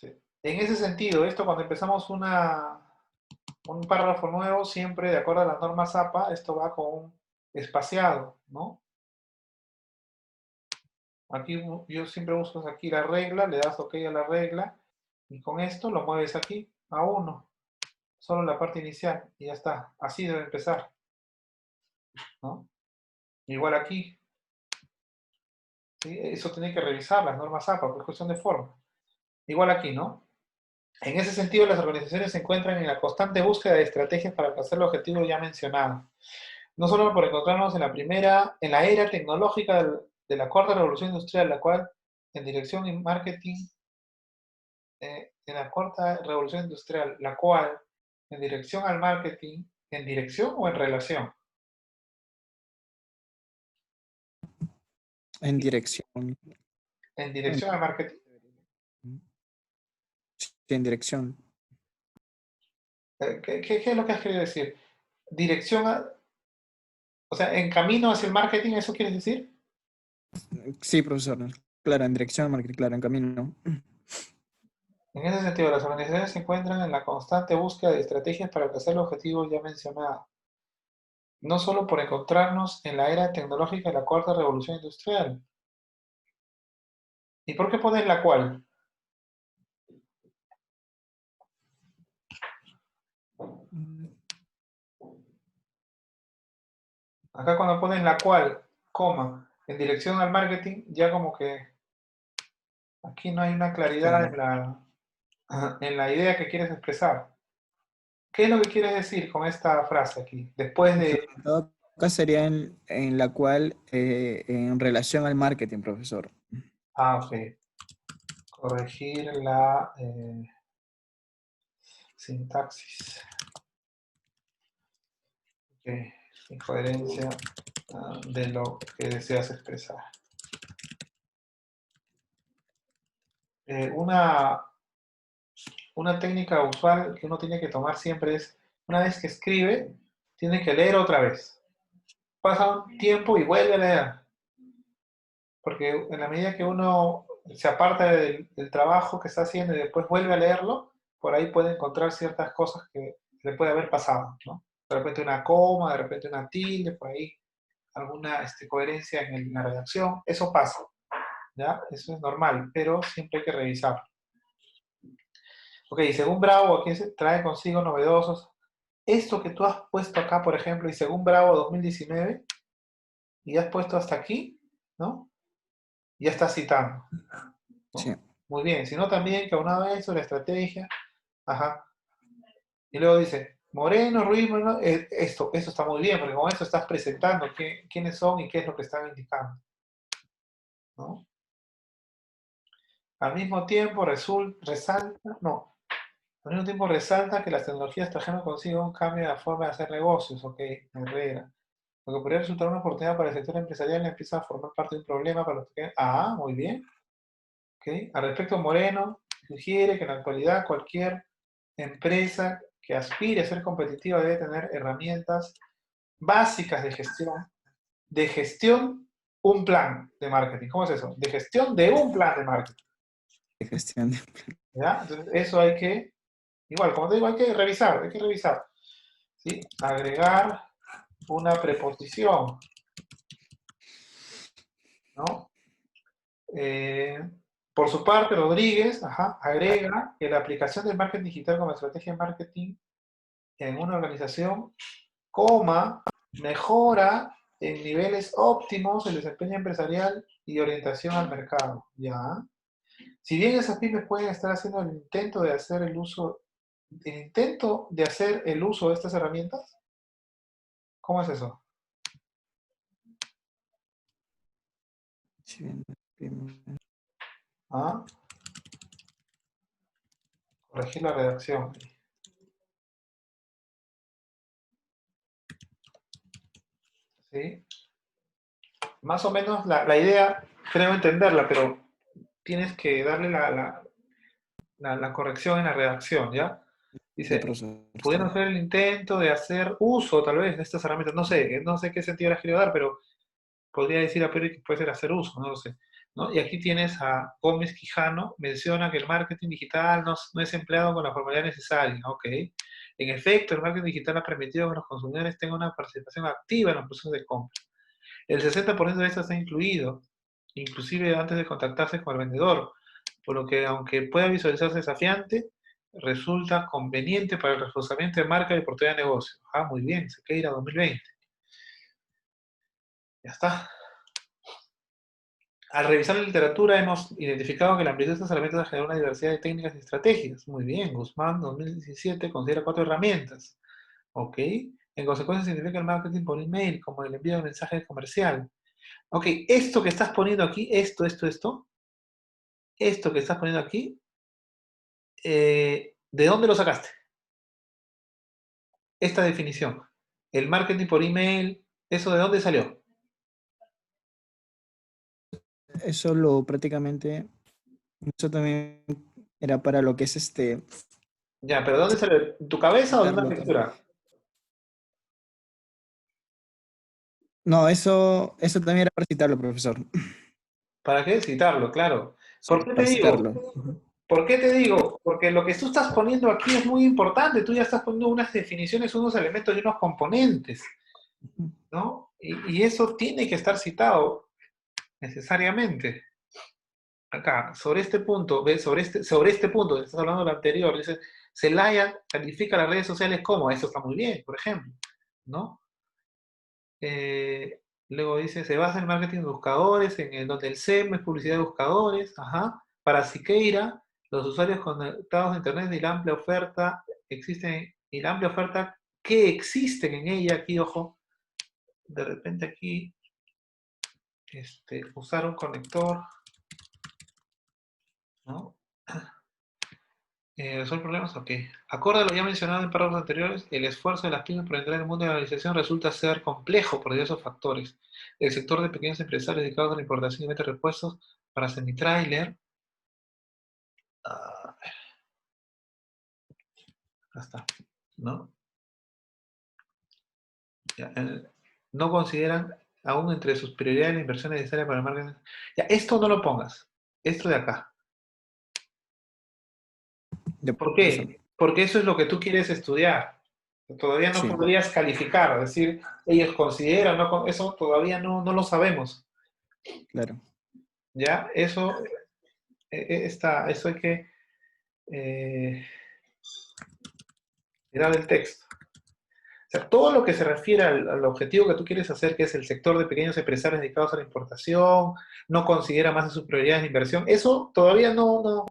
Sí. En ese sentido, esto cuando empezamos un párrafo nuevo, siempre de acuerdo a las normas APA, esto va con un espaciado, ¿no? Aquí yo siempre busco aquí la regla, le das OK a la regla y con esto lo mueves aquí a 1, solo la parte inicial y ya está. Así debe empezar, ¿no? Igual aquí, ¿sí? Eso tiene que revisar las normas APA, porque es cuestión de forma. Igual aquí, ¿no? En ese sentido, las organizaciones se encuentran en la constante búsqueda de estrategias para alcanzar el objetivo ya mencionado. No solo por encontrarnos en la era tecnológica de la cuarta revolución industrial, la cual en dirección y marketing, en la cuarta revolución industrial, la cual en dirección al marketing, ¿en dirección o en relación?
En dirección.
En
En,
dirección al marketing.
sí, en dirección.
¿Qué es lo que has querido decir? Dirección, o sea, en camino hacia el marketing, ¿eso quieres decir?
Sí, profesor. Claro, en dirección, marketing, claro, en camino.
En ese sentido, las organizaciones se encuentran en la constante búsqueda de estrategias para alcanzar el objetivo ya mencionado. No solo por encontrarnos en la era tecnológica de la cuarta revolución industrial. ¿Y por qué pones la cual? Acá cuando pones la cual, coma, en dirección al marketing, ya como que aquí no hay una claridad
Claro.
en la idea que quieres expresar. ¿Qué es lo que quieres decir con esta frase aquí? Después de...
En todo caso sería en la cual, en relación al marketing, profesor.
Ah, ok. Corregir la... sintaxis. Ok, incoherencia de lo que deseas expresar. Una técnica usual que uno tiene que tomar siempre es, una vez que escribe, tiene que leer otra vez. Pasa un tiempo y vuelve a leer. Porque en la medida que uno se aparta del trabajo que está haciendo y después vuelve a leerlo, por ahí puede encontrar ciertas cosas que le puede haber pasado, ¿no? De repente una coma, de repente una tilde, por ahí alguna coherencia en la redacción. Eso pasa, ¿ya? Eso es normal, pero siempre hay que revisarlo. Ok, según Bravo, aquí se trae consigo novedosos. Esto que tú has puesto acá, por ejemplo, y según Bravo 2019, y has puesto hasta aquí, ¿no? Ya estás citando, ¿no?
Sí.
Muy bien, sino también que aunado a eso, la estrategia, ajá. Y luego dice, Moreno, Ruiz, Moreno, esto está muy bien, porque con esto estás presentando quiénes son y qué es lo que están indicando, ¿no? Al mismo tiempo resalta que las tecnologías trajeron consigo un cambio de la forma de hacer negocios, ok, Herrera. Lo que podría resultar una oportunidad para el sector empresarial empieza a formar parte de un problema para los pequeños. Ah, muy bien. Okay. Al respecto, Moreno sugiere que en la actualidad cualquier empresa que aspire a ser competitiva debe tener herramientas básicas de gestión, un plan de marketing. ¿Cómo es eso? De gestión de un plan de marketing.
De gestión.
¿Ya? Entonces, eso hay que, igual, como te digo, hay que revisar. ¿Sí? Agregar una preposición, ¿no? Por su parte, Rodríguez, agrega que la aplicación del marketing digital como estrategia de marketing en una organización, mejora en niveles óptimos el desempeño empresarial y orientación al mercado. ¿Ya? Si bien esas pymes pueden estar haciendo el intento de hacer el uso de estas herramientas, ¿cómo es eso?
Sí, bien.
¿Ah? Corregir la redacción. ¿Sí? Más o menos la idea, creo entenderla, pero tienes que darle la corrección en la redacción, ¿ya?
Sí,
Dice,
profesor.
pudieron hacer el intento de hacer uso, tal vez, de estas herramientas. No sé qué sentido les quiero dar, pero podría decir a priori que puede ser hacer uso, no lo sé. ¿No? Y aquí tienes a Gómez Quijano, menciona que el marketing digital no es empleado con la formalidad necesaria. Ok. En efecto, el marketing digital ha permitido que los consumidores tengan una participación activa en los procesos de compra. El 60% de esto está incluido, inclusive antes de contactarse con el vendedor, por lo que aunque pueda visualizarse desafiante, resulta conveniente para el reforzamiento de marca y oportunidad de negocio. Ah, muy bien, se queda ir a 2020. Ya está. Al revisar la literatura hemos identificado que la amplitud de estos elementos ha generado una diversidad de técnicas y estrategias. Muy bien, Guzmán 2017 considera 4 herramientas. Ok. En consecuencia significa el marketing por email, como el envío de mensaje comercial. Ok, esto que estás poniendo aquí, esto que estás poniendo aquí, ¿de dónde lo sacaste? Esta definición. El marketing por email, ¿eso de dónde salió?
Eso prácticamente, eso también era para lo que es
Ya, pero ¿de dónde salió? ¿De tu cabeza o de una
citarlo también.
lectura?
No, eso también era para citarlo, profesor.
¿Para qué? Citarlo, claro.
Sí,
¿Por qué te
para
digo?
citarlo. Ujú.
¿Por qué te digo? Porque lo que tú estás poniendo aquí es muy importante. Tú ya estás poniendo unas definiciones, unos elementos y unos componentes, ¿no? Y eso tiene que estar citado necesariamente. Acá, sobre este punto, ¿ves? Sobre este punto, estás hablando de lo anterior, dice, Celaya califica las redes sociales como, eso está muy bien, por ejemplo, ¿no? Luego dice, se basa en marketing de buscadores, donde el SEM es publicidad de buscadores, ajá. Para Siqueira, los usuarios conectados a Internet y la amplia oferta, que existen en ella, aquí, ojo, de repente aquí, usar un conector, ¿no? Resolver problemas, ok. Acorde a lo ya mencionado en párrafos anteriores, el esfuerzo de las pymes por entrar en el mundo de la realización resulta ser complejo por diversos factores. El sector de pequeños empresarios dedicados a la importación y venta de repuestos para semi-trailer. Acá está, ¿no? Ya, no consideran aún entre sus prioridades la inversión necesaria para el marketing. Ya, esto no lo pongas. Esto de acá.
Ya,
¿Por
profesor.
qué? Porque eso es lo que tú quieres estudiar. Todavía no
Sí,
podrías calificar, decir, ellos consideran, no, eso todavía no lo sabemos.
claro.
¿Ya? Eso, eso hay que mirar el texto. O sea, todo lo que se refiere al objetivo que tú quieres hacer, que es el sector de pequeños empresarios dedicados a la importación, no considera más de sus prioridades de inversión, eso todavía no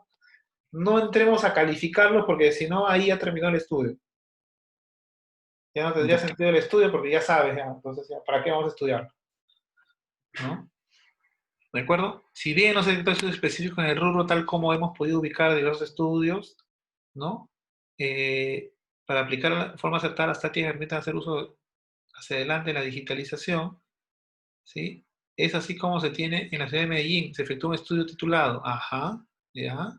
entremos a calificarlo porque si no, ahí ya terminó el estudio. Ya no tendría
Ya,
sentido el estudio porque ya sabes, ya, entonces, ya, ¿para qué vamos a estudiarlo? ¿No? ¿De acuerdo? Si bien no se detectó estudios específicos en el rubro tal como hemos podido ubicar diversos estudios, ¿no? Para aplicar de forma acertada las tácticas que permitan hacer uso hacia adelante de la digitalización, ¿sí? Es así como se tiene en la ciudad de Medellín, se efectuó un estudio titulado, ajá, ya,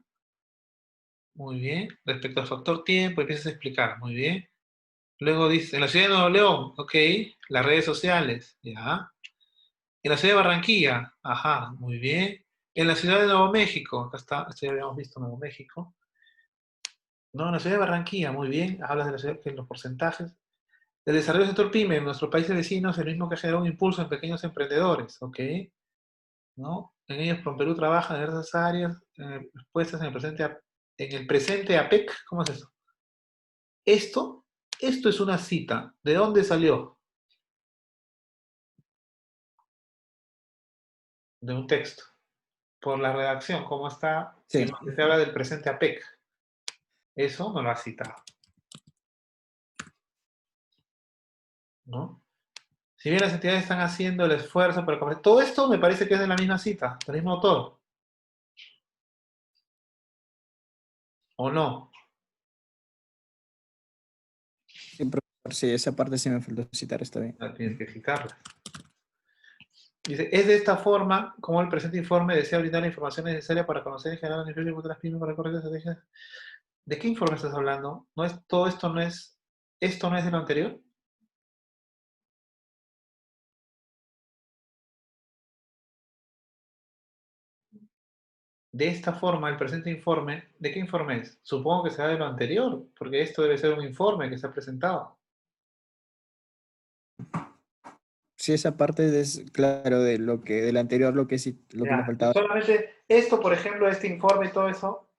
muy bien, respecto al factor tiempo, empiezas a explicar, muy bien. Luego dice, en la ciudad de Nuevo León, ok, las redes sociales, ya. En la ciudad de Barranquilla, ajá, muy bien. En la ciudad de Nuevo México, acá está, esto ya habíamos visto Nuevo México. No, en la ciudad de Barranquilla, muy bien, hablas de la ciudad que en los porcentajes. El desarrollo del sector PYME en nuestros países vecinos es el mismo que genera un impulso en pequeños emprendedores, ¿ok? ¿No? En ellos PROMPERÚ trabaja en diversas áreas puestas en el presente APEC, ¿cómo es eso? Esto es una cita. ¿De dónde salió? De un texto. Por la redacción, ¿cómo está?
sí.
Se habla del presente APEC. Eso no lo ha citado, ¿no? Si bien las entidades están haciendo el esfuerzo para completar, todo esto me parece que es de la misma cita, del mismo autor, ¿o no?
Sí, profesor, sí, esa parte sí me faltó citar, está bien.
La tienes que citarla. Dice, es de esta forma como el presente informe desea brindar la información necesaria para conocer y generar los niveles de las pymes para corregir estrategias. ¿De qué informe estás hablando? ¿No es, todo esto no es de lo anterior? De esta forma, el presente informe, ¿de qué informe es? Supongo que será de lo anterior, porque esto debe ser un informe que se ha presentado.
Sí, esa parte es claro de lo que, del anterior, lo que sí, lo que me
Ya,
faltaba.
solamente esto, por ejemplo, este informe y todo eso,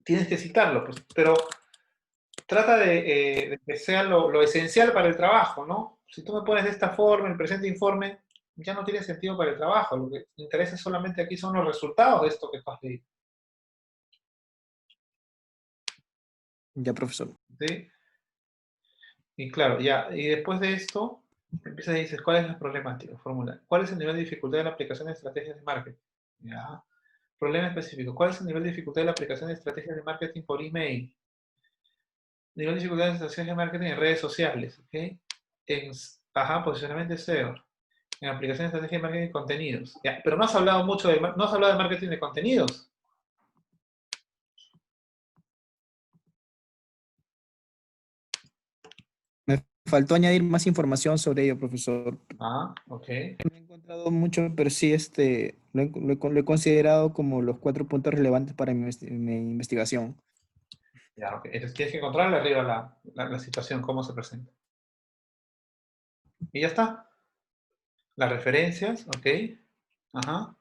tienes que citarlo, pues, pero trata de que sea lo esencial para el trabajo, ¿no? Si tú me pones de esta forma, el presente informe, ya no tiene sentido para el trabajo. Lo que interesa solamente aquí son los resultados de esto que tú has leído,
Ya, profesor.
¿sí? Y claro, ya, y después de esto, empiezas y dices, ¿cuál es la problemática? Fórmula. ¿Cuál es el nivel de dificultad de la aplicación de estrategias de marketing? Ya. Problema específico. ¿Cuál es el nivel de dificultad de la aplicación de estrategias de marketing por email? Nivel de dificultad de estrategias de marketing en redes sociales, ¿ok? En, posicionamiento de SEO. En aplicación de estrategia de marketing de contenidos. Ya, pero no has hablado mucho no has hablado de marketing de contenidos.
Me faltó añadir más información sobre ello, profesor.
Ah, ok.
No he encontrado mucho, pero sí lo he considerado como los 4 puntos relevantes para mi investigación.
Ya, ok. Entonces tienes que encontrarle arriba la situación, cómo se presenta. Y ya está. Las referencias, ok. Ajá.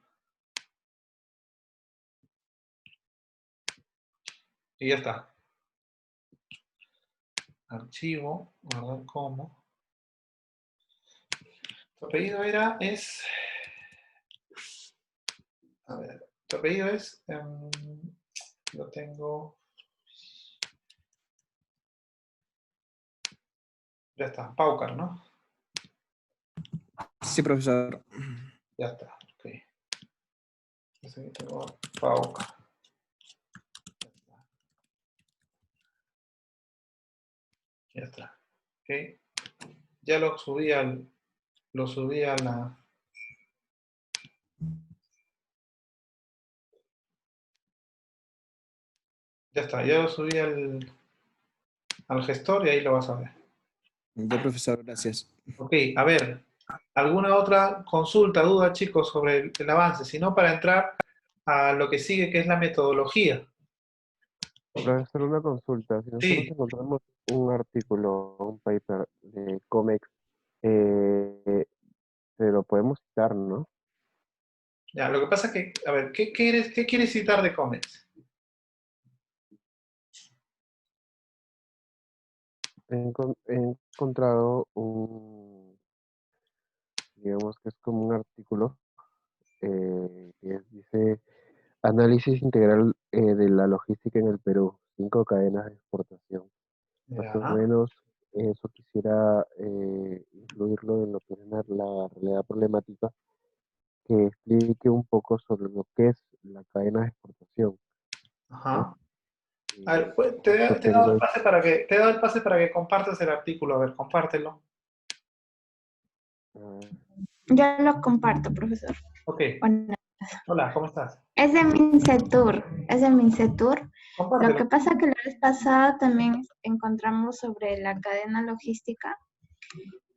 Y ya está. Archivo, guardar como. Tu apellido a ver, tu apellido lo tengo, ya está, Paucar, ¿no?
Sí, profesor.
Ya está, ok. Entonces aquí tengo Paucar. Ya está. Ok. Ya lo subí a la... Ya está, ya lo subí al gestor y ahí lo vas a ver.
Ya, profesor, gracias.
Ok, a ver, ¿alguna otra consulta, duda, chicos, sobre el avance? Si no, para entrar a lo que sigue, que es la metodología.
Para hacer una consulta, si nosotros
Sí,
encontramos un artículo, un paper de COMEX, eh, se lo podemos citar, ¿no?
ya, lo que pasa es que, a ver, ¿qué quieres citar de Comex?
He encontrado digamos que es como un artículo dice análisis integral de la logística en el Perú, 5 cadenas de exportación. Más o
Ya,
menos eso quisiera incluirlo en lo que es la realidad problemática, que explique un poco sobre lo que es la cadena de exportación, ¿no?
ajá. A
Y
ver, pues,
justo
te he dado
tengo
el pase para que, te he dado el pase para que compartas el artículo. A ver, compártelo.
ah,
Ya lo comparto, profesor.
Ok,
Bueno,
hola, ¿cómo estás?
es de Mincetur, es de Mincetur. Lo
Compártelo.
que pasa que la vez pasada también encontramos sobre la cadena logística,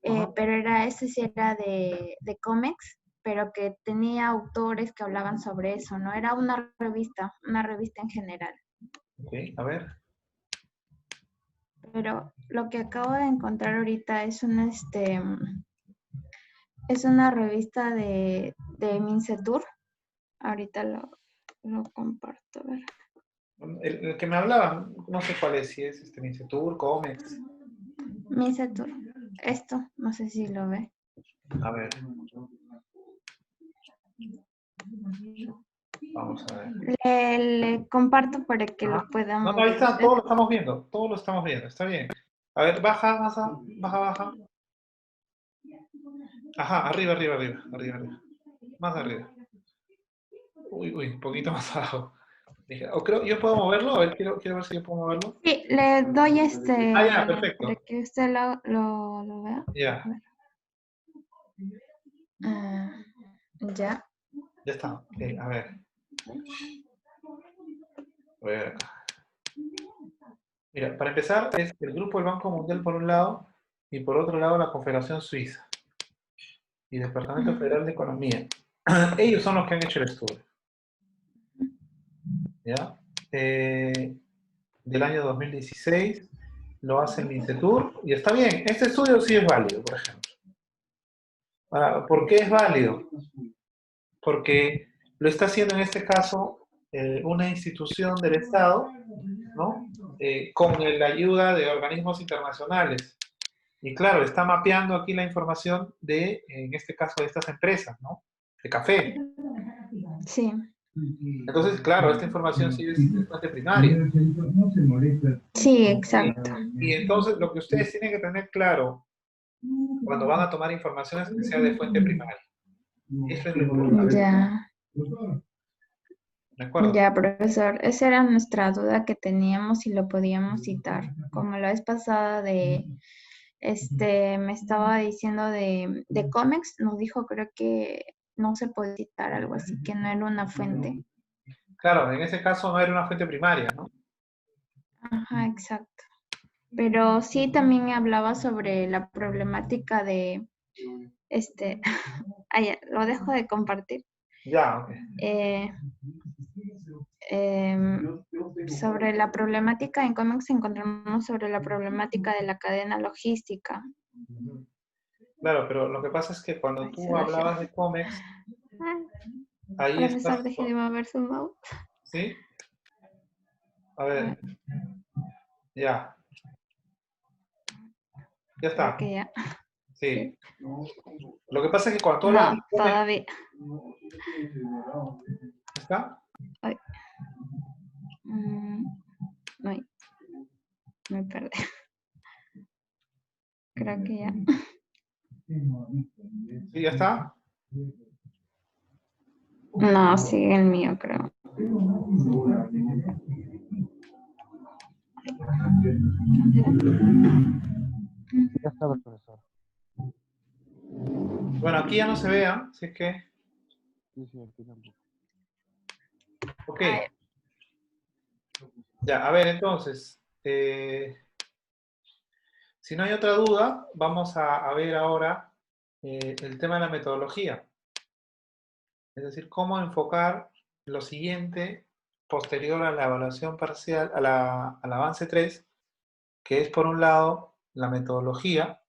Ajá.
pero ese sí era de Comex, pero que tenía autores que hablaban sobre eso, ¿no? Era una revista en general.
Ok, a ver.
Pero lo que acabo de encontrar ahorita es es una revista de Mincetur. Ahorita lo comparto, a ver.
El que me hablaba, no sé cuál es, si es Mincetur, Comex.
Mincetur. Esto, no sé si lo ve.
A ver, vamos a ver.
Le comparto para que lo
Ajá. No, no,
podamos
ahí
ver.
está, todo lo estamos viendo, todo lo estamos viendo, está bien. A ver, baja, baja, baja. Ajá, arriba, arriba, arriba, arriba, arriba. Más arriba. Uy, uy, un poquito más abajo. Dije, o creo, ¿yo puedo moverlo? A ver, quiero ver si yo puedo moverlo.
Sí, le doy
Ah, ya,
para
perfecto.
que usted lo vea. A
Ya,
ver. Ah, ya.
ya está. Ok, a ver. Voy a ver acá. Mira, para empezar, es el Grupo del Banco Mundial por un lado y por otro lado la Confederación Suiza y Departamento Federal de Economía. Ellos son los que han hecho el estudio. ¿Ya? Del año 2016, lo hace el Mincetur y está bien. Este estudio sí es válido, por ejemplo. Ahora, ¿por qué es válido? Porque lo está haciendo en este caso una institución del Estado, ¿no? Con la ayuda de organismos internacionales. Y claro, está mapeando aquí la información de, en este caso, de estas empresas, ¿no? De café.
Sí.
Entonces, claro, esta información sí es fuente primaria.
Sí, exacto.
Y entonces, lo que ustedes tienen que tener claro cuando van a tomar información es que sea de fuente primaria. Eso es lo importante.
Ya.
¿De acuerdo?
Ya, profesor, esa era nuestra duda que teníamos si lo podíamos citar. Como la vez pasada me estaba diciendo de Comex, nos dijo creo que no se puede citar algo así, que no era una fuente.
Claro, en ese caso no era una fuente primaria, ¿no?
Ajá, exacto. Pero sí también hablaba sobre la problemática ya, lo dejo de compartir.
Ya, ok.
Eh, sobre la problemática en Comex encontramos sobre la problemática de la cadena logística.
Ujú. Claro, pero lo que pasa es que cuando
Ay, se
tú
dañó.
hablabas de Comex,
Ah,
ahí estás,
profesor, deje de mover su mouse.
¿sí? A
A
ver,
ver,
ya, ya
creo
está,
que ya.
sí.
Sí.
Lo que pasa es que cuando tú hablabas de
No,
Comex,
todavía.
¿está?
Ay. Ay, me perdí. Creo que ya.
¿Sí, ya está?
No, sigue el mío, creo.
Ya está, profesor.
Bueno, aquí ya no se vea, así que...
Sí, sí, aquí tampoco.
Ok. Ya, a ver, entonces, si no hay otra duda, vamos a ver ahora el tema de la metodología. Es decir, cómo enfocar lo siguiente posterior a la evaluación parcial, al avance 3, que es por un lado la metodología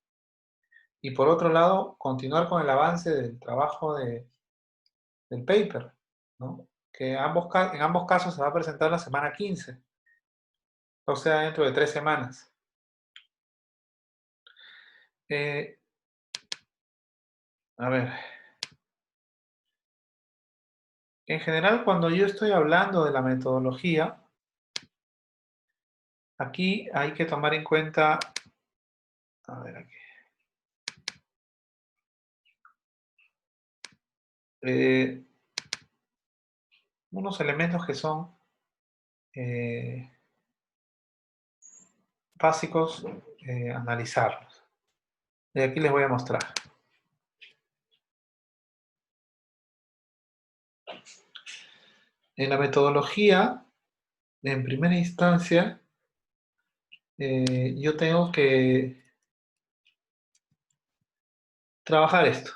y por otro lado continuar con el avance del trabajo del paper, ¿no? Que en ambos casos se va a presentar la semana 15, o sea, dentro de 3 semanas. A ver, en general cuando yo estoy hablando de la metodología, aquí hay que tomar en cuenta, a ver aquí, unos elementos que son básicos, analizarlos. Y aquí les voy a mostrar. En la metodología, en primera instancia, yo tengo que trabajar esto.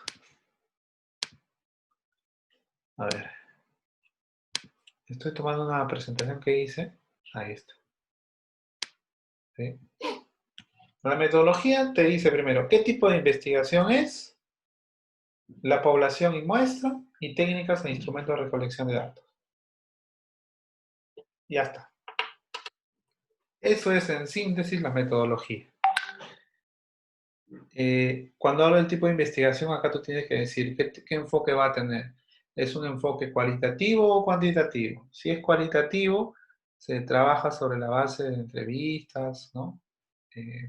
A ver. Estoy tomando una presentación que hice. Ahí está. ¿Sí? La metodología te dice primero qué tipo de investigación es, la población y muestra, y técnicas e instrumentos de recolección de datos. Ya está. Eso es en síntesis la metodología. Cuando hablo del tipo de investigación, acá tú tienes que decir qué enfoque va a tener. ¿Es un enfoque cualitativo o cuantitativo? Si es cualitativo, se trabaja sobre la base de entrevistas, ¿no?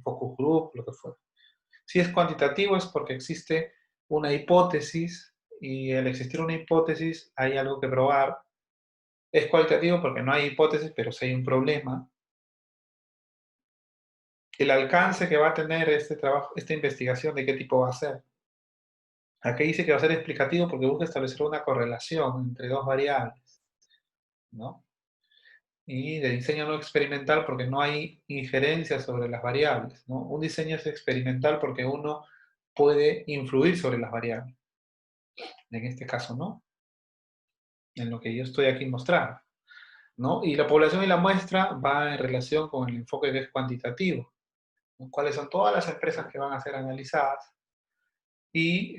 Focus group, lo que fuera. Si es cuantitativo es porque existe una hipótesis y al existir una hipótesis hay algo que probar. Es cualitativo porque no hay hipótesis, pero sí hay un problema. El alcance que va a tener este trabajo, esta investigación, ¿de qué tipo va a ser? Aquí dice que va a ser explicativo porque busca establecer una correlación entre dos variables, ¿no? Y de diseño no experimental porque no hay injerencia sobre las variables, ¿no? Un diseño es experimental porque uno puede influir sobre las variables. En este caso, no. En lo que yo estoy aquí mostrando, ¿no? Y la población y la muestra va en relación con el enfoque que es cuantitativo, ¿no? Cuáles son todas las empresas que van a ser analizadas y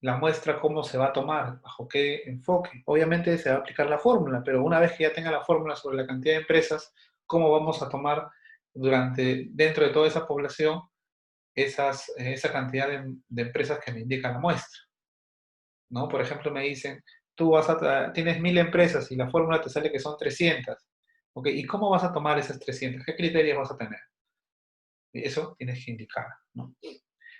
la muestra cómo se va a tomar, bajo qué enfoque. Obviamente se va a aplicar la fórmula, pero una vez que ya tenga la fórmula sobre la cantidad de empresas, cómo vamos a tomar dentro de toda esa población esa cantidad de empresas que me indica la muestra, ¿no? Por ejemplo, me dicen, tú tienes 1000 empresas y la fórmula te sale que son 300. ¿Ok? ¿Y cómo vas a tomar esas 300? ¿Qué criterios vas a tener? Eso tienes que indicar, ¿no?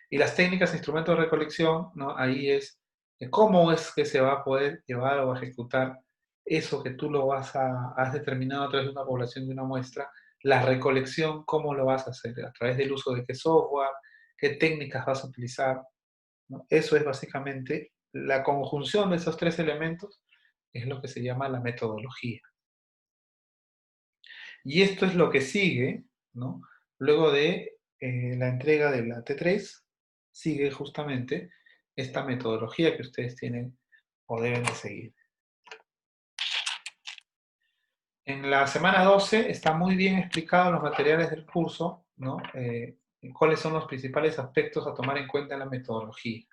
Y las técnicas e instrumentos de recolección, ¿no? Ahí es cómo es que se va a poder llevar o ejecutar eso que tú has determinado a través de una población de una muestra, la recolección, cómo lo vas a hacer, a través del uso de qué software, qué técnicas vas a utilizar, ¿no? Eso es básicamente la conjunción de esos 3 elementos, es lo que se llama la metodología. Y esto es lo que sigue, ¿no? Luego de la entrega de la T3, sigue justamente esta metodología que ustedes tienen o deben de seguir. En la semana 12 está muy bien explicado en los materiales del curso, ¿no? Cuáles son los principales aspectos a tomar en cuenta en la metodología.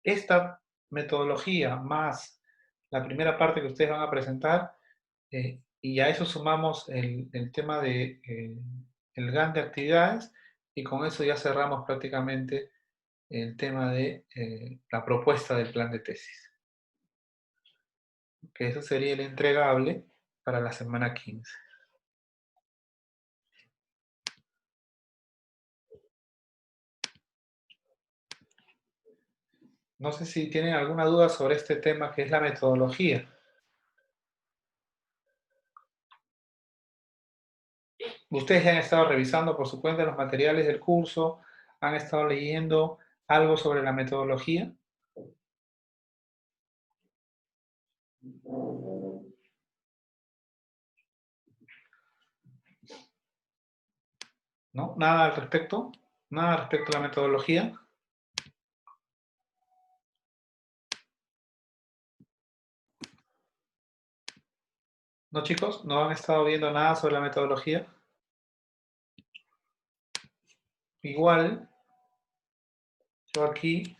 Esta metodología más la primera parte que ustedes van a presentar, y a eso sumamos el tema de el GAN de actividades, y con eso ya cerramos prácticamente el tema de la propuesta del plan de tesis. Que eso sería el entregable para la semana 15. No sé si tienen alguna duda sobre este tema que es la metodología. Ustedes ya han estado revisando por su cuenta los materiales del curso, han estado leyendo algo sobre la metodología. ¿No? Nada al respecto. Nada respecto a la metodología. ¿No, chicos? ¿No han estado viendo nada sobre la metodología? Igual, yo aquí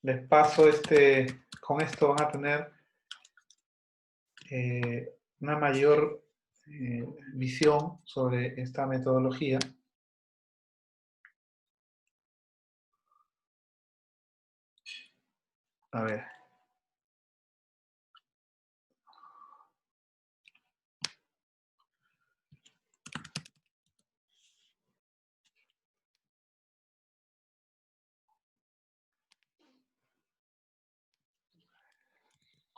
les paso con esto van a tener una mayor visión sobre esta metodología. A ver.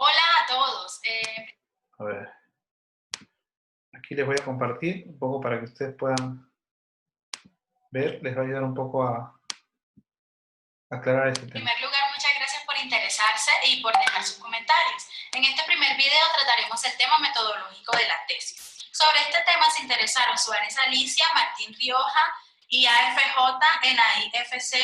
Hola a todos.
A ver. Aquí les voy a compartir un poco para que ustedes puedan ver. Les va a ayudar un poco a aclarar este
En
tema.
primer lugar, muchas gracias por interesarse y por dejar sus comentarios. En este primer video trataremos el tema metodológico de la tesis. Sobre este tema se interesaron Suárez Alicia, Martín Rioja, IAFJ, NAIFC,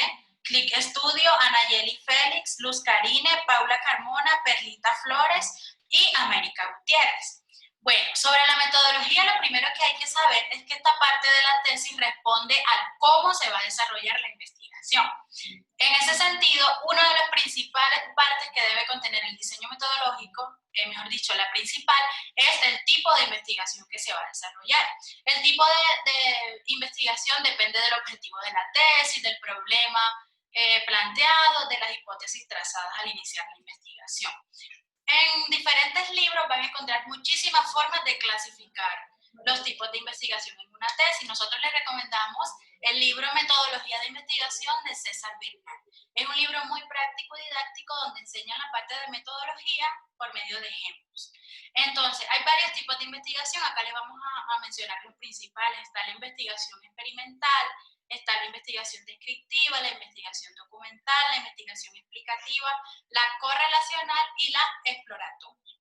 Click Studio, Anayeli Félix, Luz Karine, Paula Carmona, Perlita Flores y América Gutiérrez. Bueno, sobre la metodología, lo primero que hay que saber es que esta parte de la tesis responde a cómo se va a desarrollar la investigación. En ese sentido, una de las principales partes que debe contener el diseño metodológico, mejor dicho, la principal, es el tipo de investigación que se va a desarrollar. El tipo de investigación depende del objetivo de la tesis, del problema planteado, de las hipótesis trazadas al iniciar la investigación. En diferentes libros van a encontrar muchísimas formas de clasificar los tipos de investigación en una tesis. Nosotros les recomendamos el libro Metodología de Investigación de César Bernal. Es un libro muy práctico y didáctico donde enseñan la parte de metodología por medio de ejemplos. Entonces, hay varios tipos de investigación. Acá les vamos a mencionar los principales. Está la investigación experimental, está la investigación descriptiva, la investigación documental, la investigación explicativa, la correlacional y la exploratoria.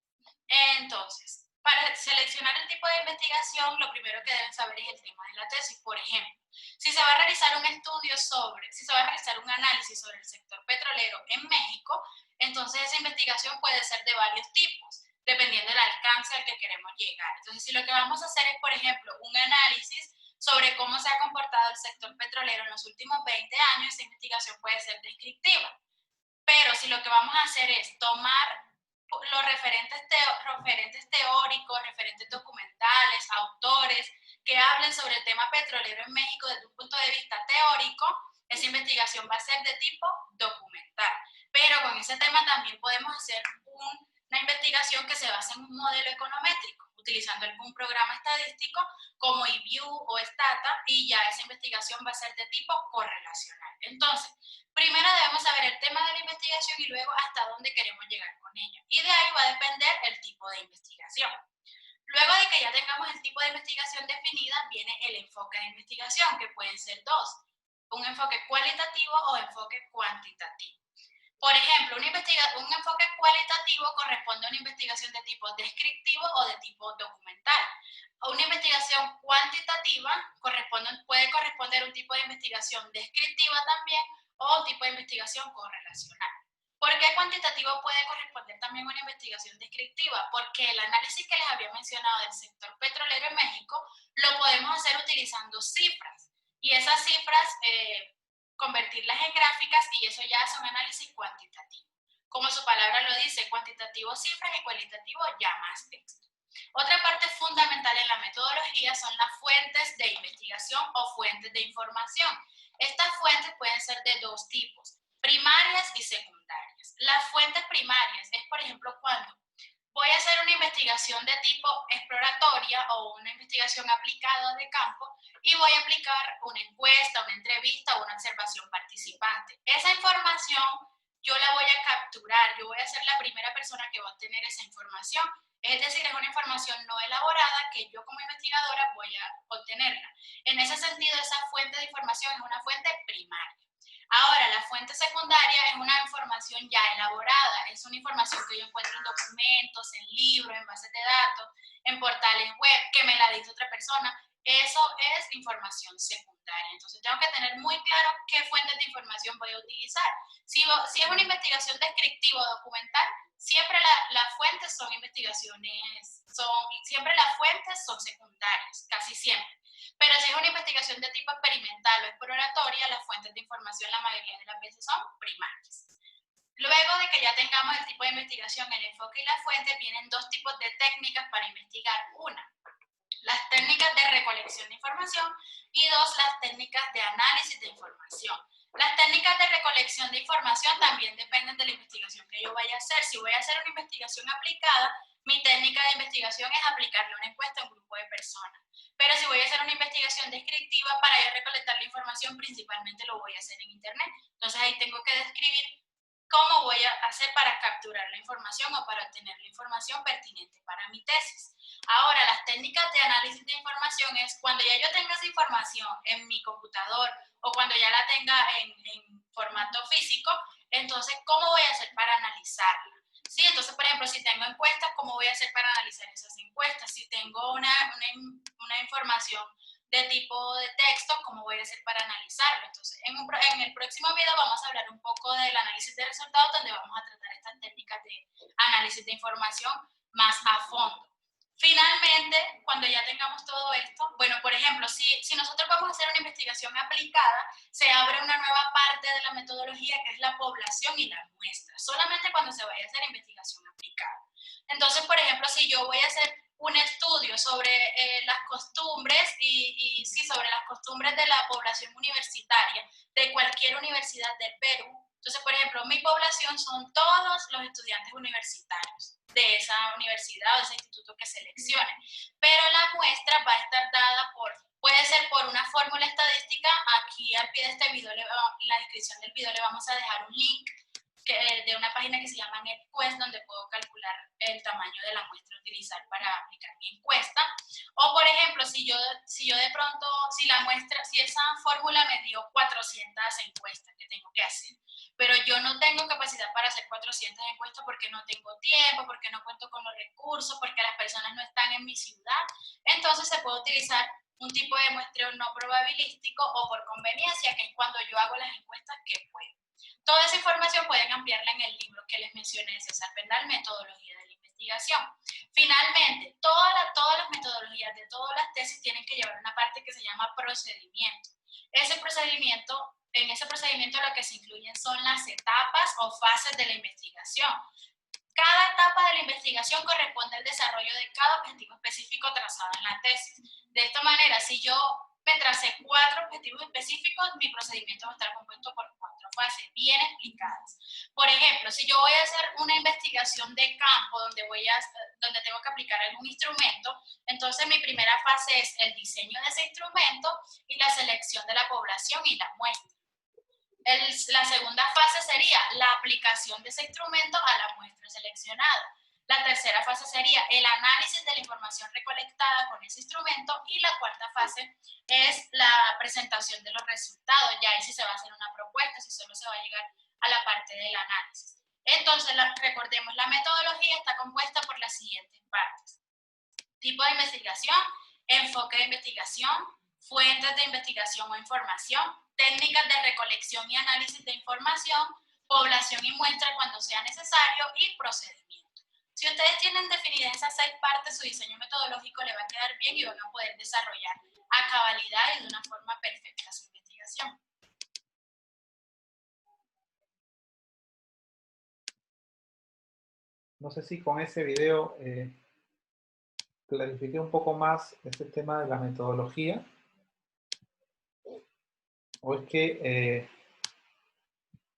Entonces, para seleccionar el tipo de investigación, lo primero que deben saber es el tema de la tesis. Por ejemplo, si se va a realizar un estudio si se va a realizar un análisis sobre el sector petrolero en México, entonces esa investigación puede ser de varios tipos, dependiendo del alcance al que queremos llegar. Entonces, si lo que vamos a hacer es, por ejemplo, un análisis sobre cómo se ha comportado el sector petrolero en los últimos 20 años, esa investigación puede ser descriptiva. Pero si lo que vamos a hacer es tomar los referentes teóricos, referentes documentales, autores que hablen sobre el tema petrolero en México desde un punto de vista teórico, esa investigación va a ser de tipo documental. Pero con ese tema también podemos hacer una investigación que se basa en un modelo econométrico, utilizando algún programa estadístico como IBIU o Stata, y ya esa investigación va a ser de tipo correlacional. Entonces, primero debemos saber el tema de la investigación y luego hasta dónde queremos llegar con ella. Y de ahí va a depender el tipo de investigación. Luego de que ya tengamos el tipo de investigación definida, viene el enfoque de investigación, que pueden ser dos: un enfoque cualitativo o enfoque cuantitativo. Por ejemplo, un enfoque cualitativo corresponde a una investigación de tipo descriptivo o de tipo documental. Una investigación cuantitativa puede corresponder a un tipo de investigación descriptiva también, o un tipo de investigación correlacional. ¿Por qué cuantitativo puede corresponder también a una investigación descriptiva? Porque el análisis que les había mencionado del sector petrolero en México lo podemos hacer utilizando cifras, y esas cifras convertirlas en gráficas, y eso ya es un análisis cuantitativo. Como su palabra lo dice, cuantitativo cifras y cualitativo ya más texto. Otra parte fundamental en la metodología son las fuentes de investigación o fuentes de información. Estas fuentes pueden ser de dos tipos: primarias y secundarias. Las fuentes primarias es, por ejemplo, cuando voy a hacer una investigación de tipo exploratoria o una investigación aplicada de campo y voy a aplicar una encuesta, una entrevista o una observación participante. Esa información yo la voy a capturar, yo voy a ser la primera persona que va a obtener esa información. Es decir, es una información no elaborada que yo como investigadora voy a obtenerla. En ese sentido, esa fuente de información es una fuente primaria. Ahora, la fuente secundaria es una información ya elaborada, es una información que yo encuentro en documentos, en libros, en bases de datos, en portales web, que me la dice otra persona. Eso es información secundaria. Entonces, tengo que tener muy claro qué fuentes de información voy a utilizar. Si es una investigación descriptiva o documental, siempre las fuentes son investigaciones, siempre las fuentes son secundarias, casi siempre. Pero si es una investigación de tipo experimental o exploratoria, las fuentes de información la mayoría de las veces son primarias. Luego de que ya tengamos el tipo de investigación, el enfoque y la fuente, vienen dos tipos de técnicas para investigar. Una, las técnicas de recolección de información y dos, las técnicas de análisis de información. Las técnicas de recolección de información también dependen de la investigación que yo vaya a hacer. Si voy a hacer una investigación aplicada, mi técnica de investigación es aplicarle una encuesta a un grupo de personas. Pero si voy a hacer una investigación descriptiva, para yo recolectar la información, principalmente lo voy a hacer en Internet. Entonces ahí tengo que describir cómo voy a hacer para capturar la información o para obtener la información pertinente para mi tesis. Ahora, las técnicas de análisis de información es cuando ya yo tenga esa información en mi computador o cuando ya la tenga en formato físico, entonces, ¿cómo voy a hacer para analizarla? Sí, entonces, por ejemplo, si tengo encuestas, ¿cómo voy a hacer para analizar esas encuestas? Si tengo una información de tipo de texto, ¿cómo voy a hacer para analizarlo? Entonces, en el próximo video vamos a hablar un poco del análisis de resultados, donde vamos a tratar estas técnicas de análisis de información más a fondo. Finalmente, cuando ya tengamos todo esto, bueno, por ejemplo, si nosotros vamos a hacer una investigación aplicada, se abre una nueva parte de la metodología que es la población y la muestra, solamente cuando se vaya a hacer investigación aplicada. Entonces, por ejemplo, si yo voy a hacer un estudio sobre las costumbres sobre las costumbres de la población universitaria de cualquier universidad del Perú. Entonces, por ejemplo, mi población son todos los estudiantes universitarios de esa universidad o de ese instituto que seleccione. Pero la muestra va a estar dada puede ser por una fórmula estadística. Aquí al pie de este video, en la descripción del video, le vamos a dejar un link de una página que se llama NetQuest, donde puedo calcular el tamaño de la muestra a utilizar para aplicar mi encuesta. O, por ejemplo, si yo de pronto, si esa fórmula me dio 400 encuestas que tengo que hacer, pero yo no tengo capacidad para hacer 400 encuestas porque no tengo tiempo, porque no cuento con los recursos, porque las personas no están en mi ciudad, entonces se puede utilizar un tipo de muestreo no probabilístico o por conveniencia, que es cuando yo hago las encuestas que puedo. Toda esa información pueden ampliarla en el libro que les mencioné de César Bernal, Metodología de la Investigación. Finalmente, todas las metodologías de todas las tesis tienen que llevar una parte que se llama procedimiento. En ese procedimiento lo que se incluyen son las etapas o fases de la investigación. Cada etapa de la investigación corresponde al desarrollo de cada objetivo específico trazado en la tesis. De esta manera, si yo me tracé 4 objetivos específicos, mi procedimiento va a estar compuesto por 4 fases bien explicadas. Por ejemplo, si yo voy a hacer una investigación de campo donde tengo que aplicar algún instrumento, entonces mi primera fase es el diseño de ese instrumento y la selección de la población y la muestra. La segunda fase sería la aplicación de ese instrumento a la muestra seleccionada. La tercera fase sería el análisis de la información recolectada con ese instrumento y la cuarta fase es la presentación de los resultados. Ya ahí sí se va a hacer una propuesta, si solo se va a llegar a la parte del análisis. Entonces, recordemos, la metodología está compuesta por las siguientes partes: tipo de investigación, enfoque de investigación, fuentes de investigación o información, técnicas de recolección y análisis de información, población y muestra cuando sea necesario y procedimiento. Si ustedes tienen definidas esas 6 partes, su diseño metodológico le va a quedar bien y van a poder desarrollar a cabalidad y de una forma perfecta su investigación.
No sé si con ese video clarifiqué un poco más este tema de la metodología, o es que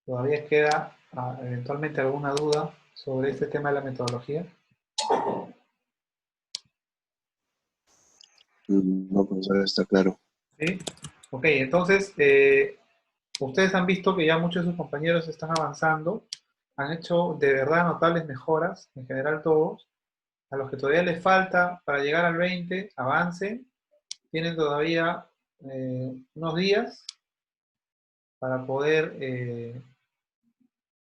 todavía queda eventualmente alguna duda sobre este tema de la metodología.
No, profesor, está claro.
¿Sí? Ok, entonces, ustedes han visto que ya muchos de sus compañeros están avanzando han hecho de verdad notables mejoras, en general todos. A los que todavía les falta para llegar al 20, avance, tienen todavía unos días para poder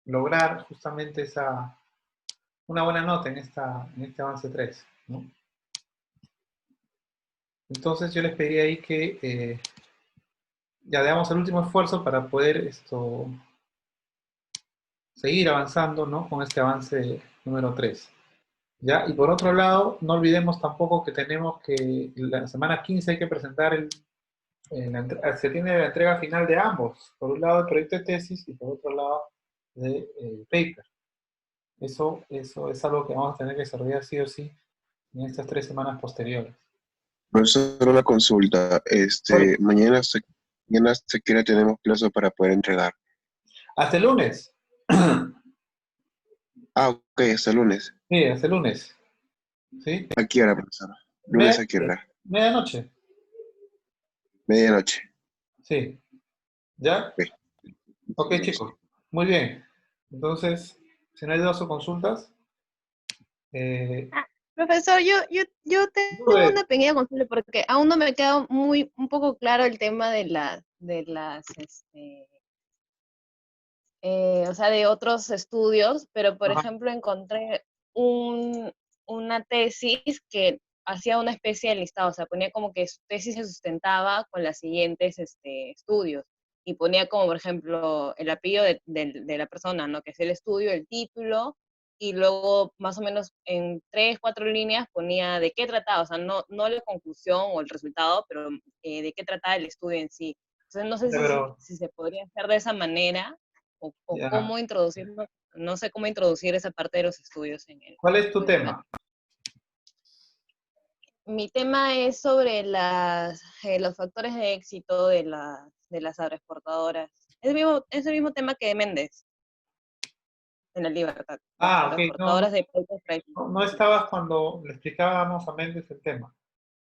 lograr justamente una buena nota en este avance 3, ¿no? Entonces yo les pediría ahí que ya damos el último esfuerzo para poder seguir avanzando, ¿no? Con este avance número 3. ¿Ya? Y por otro lado, no olvidemos tampoco que tenemos que la semana 15 hay que presentar se tiene la entrega final de ambos. Por un lado el proyecto de tesis y por otro lado el paper. Eso es algo que vamos a tener que desarrollar sí o sí en estas 3 semanas posteriores.
Profesor, una consulta.
Oye,
Mañana se quiere tenemos plazo para poder entregar.
hasta el lunes.
Ah, ok, hasta el lunes.
Sí, hasta el lunes. ¿Sí?
¿A qué hora, profesor? ¿Lunes a qué hora?
Medianoche.
Medianoche.
Sí. ¿Ya?
Ok.
Ok, chicos. Muy bien. Entonces, si no hay dudas o consultas,
Ah, profesor, yo tengo
Lourdes,
una pequeña consulta porque aún no me queda un poco claro el tema o sea, de otros estudios, pero por
ajá,
ejemplo encontré un, una tesis que hacía una especie de listado, o sea, ponía como que su tesis se sustentaba con los siguientes estudios, y ponía como, por ejemplo, el apellido de la persona, ¿no? Que es el estudio, el título, y luego más o menos en 3, 4 líneas ponía de qué trataba, o sea, no la conclusión o el resultado, pero de qué trataba el estudio en sí. Entonces no sé
ya, pero
si se podría hacer de esa manera, o
ya.
cómo introducirlo, no sé cómo introducir esa parte de los estudios en el
¿Cuál es tu tema?
problemático. Mi tema es sobre los factores de éxito de las agroexportadoras. Es el mismo tema que de Méndez, en La Libertad. Las
Ah, ok, no,
agroexportadoras de productos
no estabas cuando le explicábamos a Méndez el tema.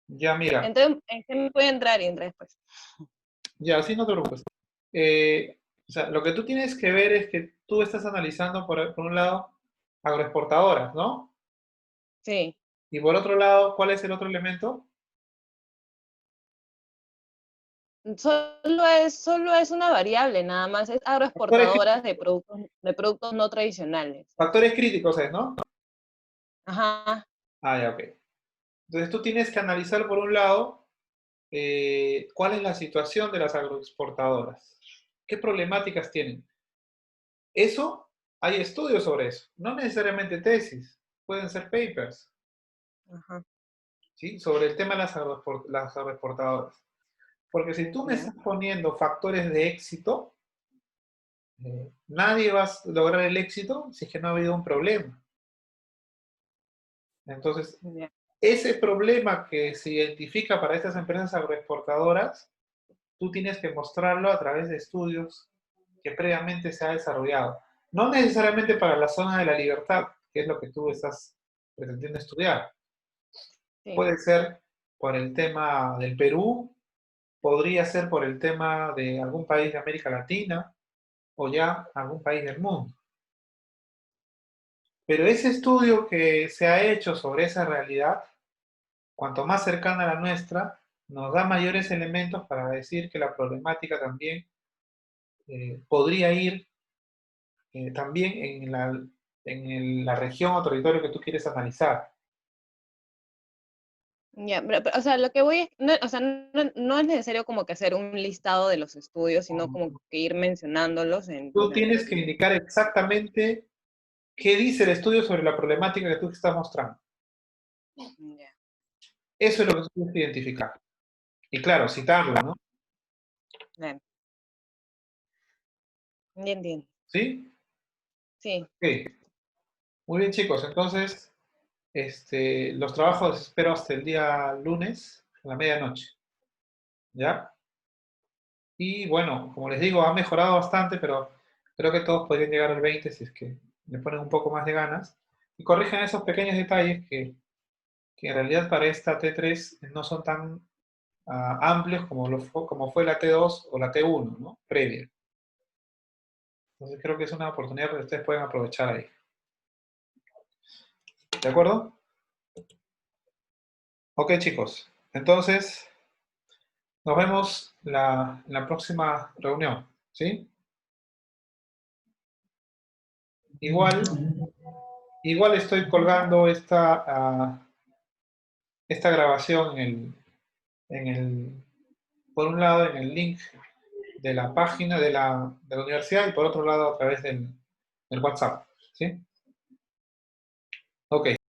Ya, mira,
Entonces, ¿en qué me puede entrar y entré después?
ya, así no te preocupes. O sea, lo que tú tienes que ver es que tú estás analizando, por un lado, agroexportadoras, ¿no?
Sí.
Y por otro lado, ¿cuál es el otro elemento?
Solo es una variable, nada más. Es
Factores,
agroexportadoras de productos no tradicionales.
factores críticos es, ¿no?
Ajá.
Ah, ya, ok. Entonces tú tienes que analizar, por un lado, cuál es la situación de las agroexportadoras. ¿Qué problemáticas tienen? Eso, hay estudios sobre eso. No necesariamente tesis, pueden ser papers,
Ajá.
¿sí? Sobre el tema de las agroexportadoras. Porque si tú me
Ya.
estás poniendo factores de éxito, nadie va a lograr el éxito si es que no ha habido un problema. Entonces,
Ya.
ese problema que se identifica para estas empresas agroexportadoras, tú tienes que mostrarlo a través de estudios que previamente se ha desarrollado. No necesariamente para la zona de la libertad, que es lo que tú estás pretendiendo estudiar.
Sí.
Puede ser por el tema del Perú, podría ser por el tema de algún país de América Latina o ya algún país del mundo. Pero ese estudio que se ha hecho sobre esa realidad, cuanto más cercana a la nuestra, nos da mayores elementos para decir que la problemática también podría ir también en la región o territorio que tú quieres analizar.
Ya, o sea, lo que voy es, no, o sea, no es necesario como que hacer un listado de los estudios, sino como que ir mencionándolos
Tú
durante
tienes
el
que
listado.
indicar exactamente qué dice el estudio sobre la problemática que tú te estás mostrando.
Ya,
Eso es lo que tú tienes que identificar. Y claro, citarlo, ¿no?
claro. Ya entiendo.
¿Sí?
Sí,
Ok. Muy bien, chicos. Entonces, los trabajos espero hasta el día lunes, a la medianoche. ¿Ya? Y bueno, como les digo, ha mejorado bastante, pero creo que todos podrían llegar al 20 si es que le ponen un poco más de ganas. Y corrijan esos pequeños detalles que en realidad para esta T3 no son tan amplios como fue la T2 o la T1, ¿no? Previa. Entonces creo que es una oportunidad que ustedes pueden aprovechar ahí. ¿De acuerdo? Ok, chicos. Entonces, nos vemos en la próxima reunión. ¿Sí? Igual estoy colgando esta grabación por un lado en el link de la página de la universidad y por otro lado a través del WhatsApp. ¿Sí? Ok.